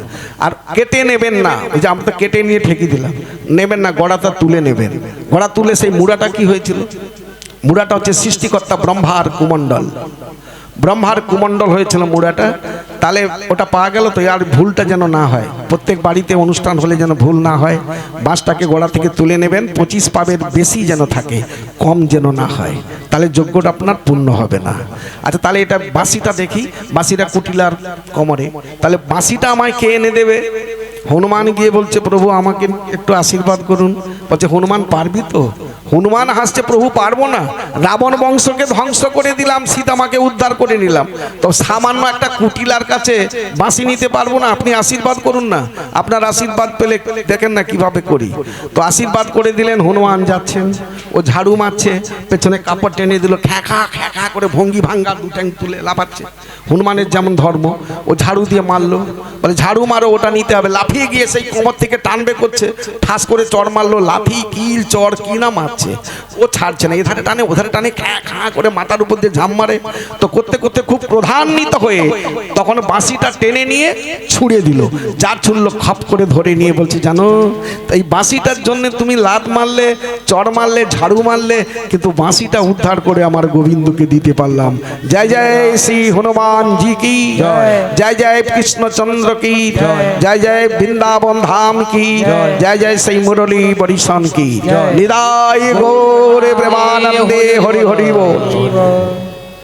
আর কেটে নেবেন না, ওই যে আমরা তো কেটে নিয়ে ঠেকি দিলাম, নেবেন না, গড়াটা তুলে নেবেন। গড়া তুলে সেই মুড়াটা কি হয়েছিল? মুড়াটা হচ্ছে সৃষ্টিকর্তা ব্রহ্মার কুমণ্ডল, ব্রহ্মার কুমণ্ডল হয়েছিল মুড়াটা। তাহলে ওটা পাওয়া গেল তো, আর ভুলটা যেন না হয়, প্রত্যেক বাড়িতে অনুষ্ঠান হলে যেন ভুল না হয়। বাঁশটাকে গোড়া থেকে তুলে নেবেন, 25 পাবের বেশি যেন থাকে, কম যেন না হয়, তাহলে যজ্ঞটা আপনার পূর্ণ হবে না। আচ্ছা, তাহলে এটা বাঁশিটা দেখি, বাঁশিটা কুটিলার কোমরে। তাহলে বাঁশিটা আমায় কে এনে দেবে? হনুমান গিয়ে বলছে, প্রভু আমাকে একটু আশীর্বাদ করুন। বলছে, হনুমান পারবি তো? হনুমান হাসছে, প্রভু পারবো না, রাবণ বংশকে ধ্বংস করে দিলাম, সীতামাকে উদ্ধার করে নিলাম, তো সামান্য একটা কুটিলার কাছে বাঁশি নিতে পারবো না, আপনি আশীর্বাদ করুন না। আপনার আশীর্বাদ পেলে দেখেন না কিভাবে করি। তো আশীর্বাদ করে দিলেন। হনুমান যাচ্ছেন, ও ঝাড়ু মারছে, পেছনে কাপড় টেনে দিল, খ্যাঁকা খ্যাঁকা করে ভঙ্গি ভাঙ্গা 2 ট্যাং তুলে লাফাচ্ছে। হনুমানের যেমন ধর্ম, ও ঝাড়ু দিয়ে মারলো, বলে ঝাড়ু মারো, ওটা নিতে হবে। লাফিয়ে গিয়ে সেই কোমর থেকে টানবে করছে, ঠাস করে চড় মারলো, লাঠি কিল চড় কি না মারছে, ও ছাড়ছে না, এধারে টানে ওধারে টানে, খ্যাঁ খ্যাঁ করে মাথার উপর দিয়ে ঝাম মারে। তো করতে করতে খুব ক্রোধান্বিত হয়ে তখন বাঁশিটা টেনে নিয়ে ছুঁড়ে দিল। যার ছুড়লো খপ করে ধরে নিয়ে বলছে, জানো এই বাঁশিটার জন্য তুমি লাত মারলে, চড় মারলে, ঝাড়ু মারলে, কিন্তু বাঁশিটা উদ্ধার করে আমার গোবিন্দকে দিতে পারলাম। জয় জয় শ্রী হনুমান জি কি জয়, জয় কৃষ্ণচন্দ্র কি জয়, জয় বৃন্দাবন ধাম কি জয়, জয় সেই মুরলী বরিশন কি নিদায় গৌরে প্রেমানন্দে হরি হরি বল।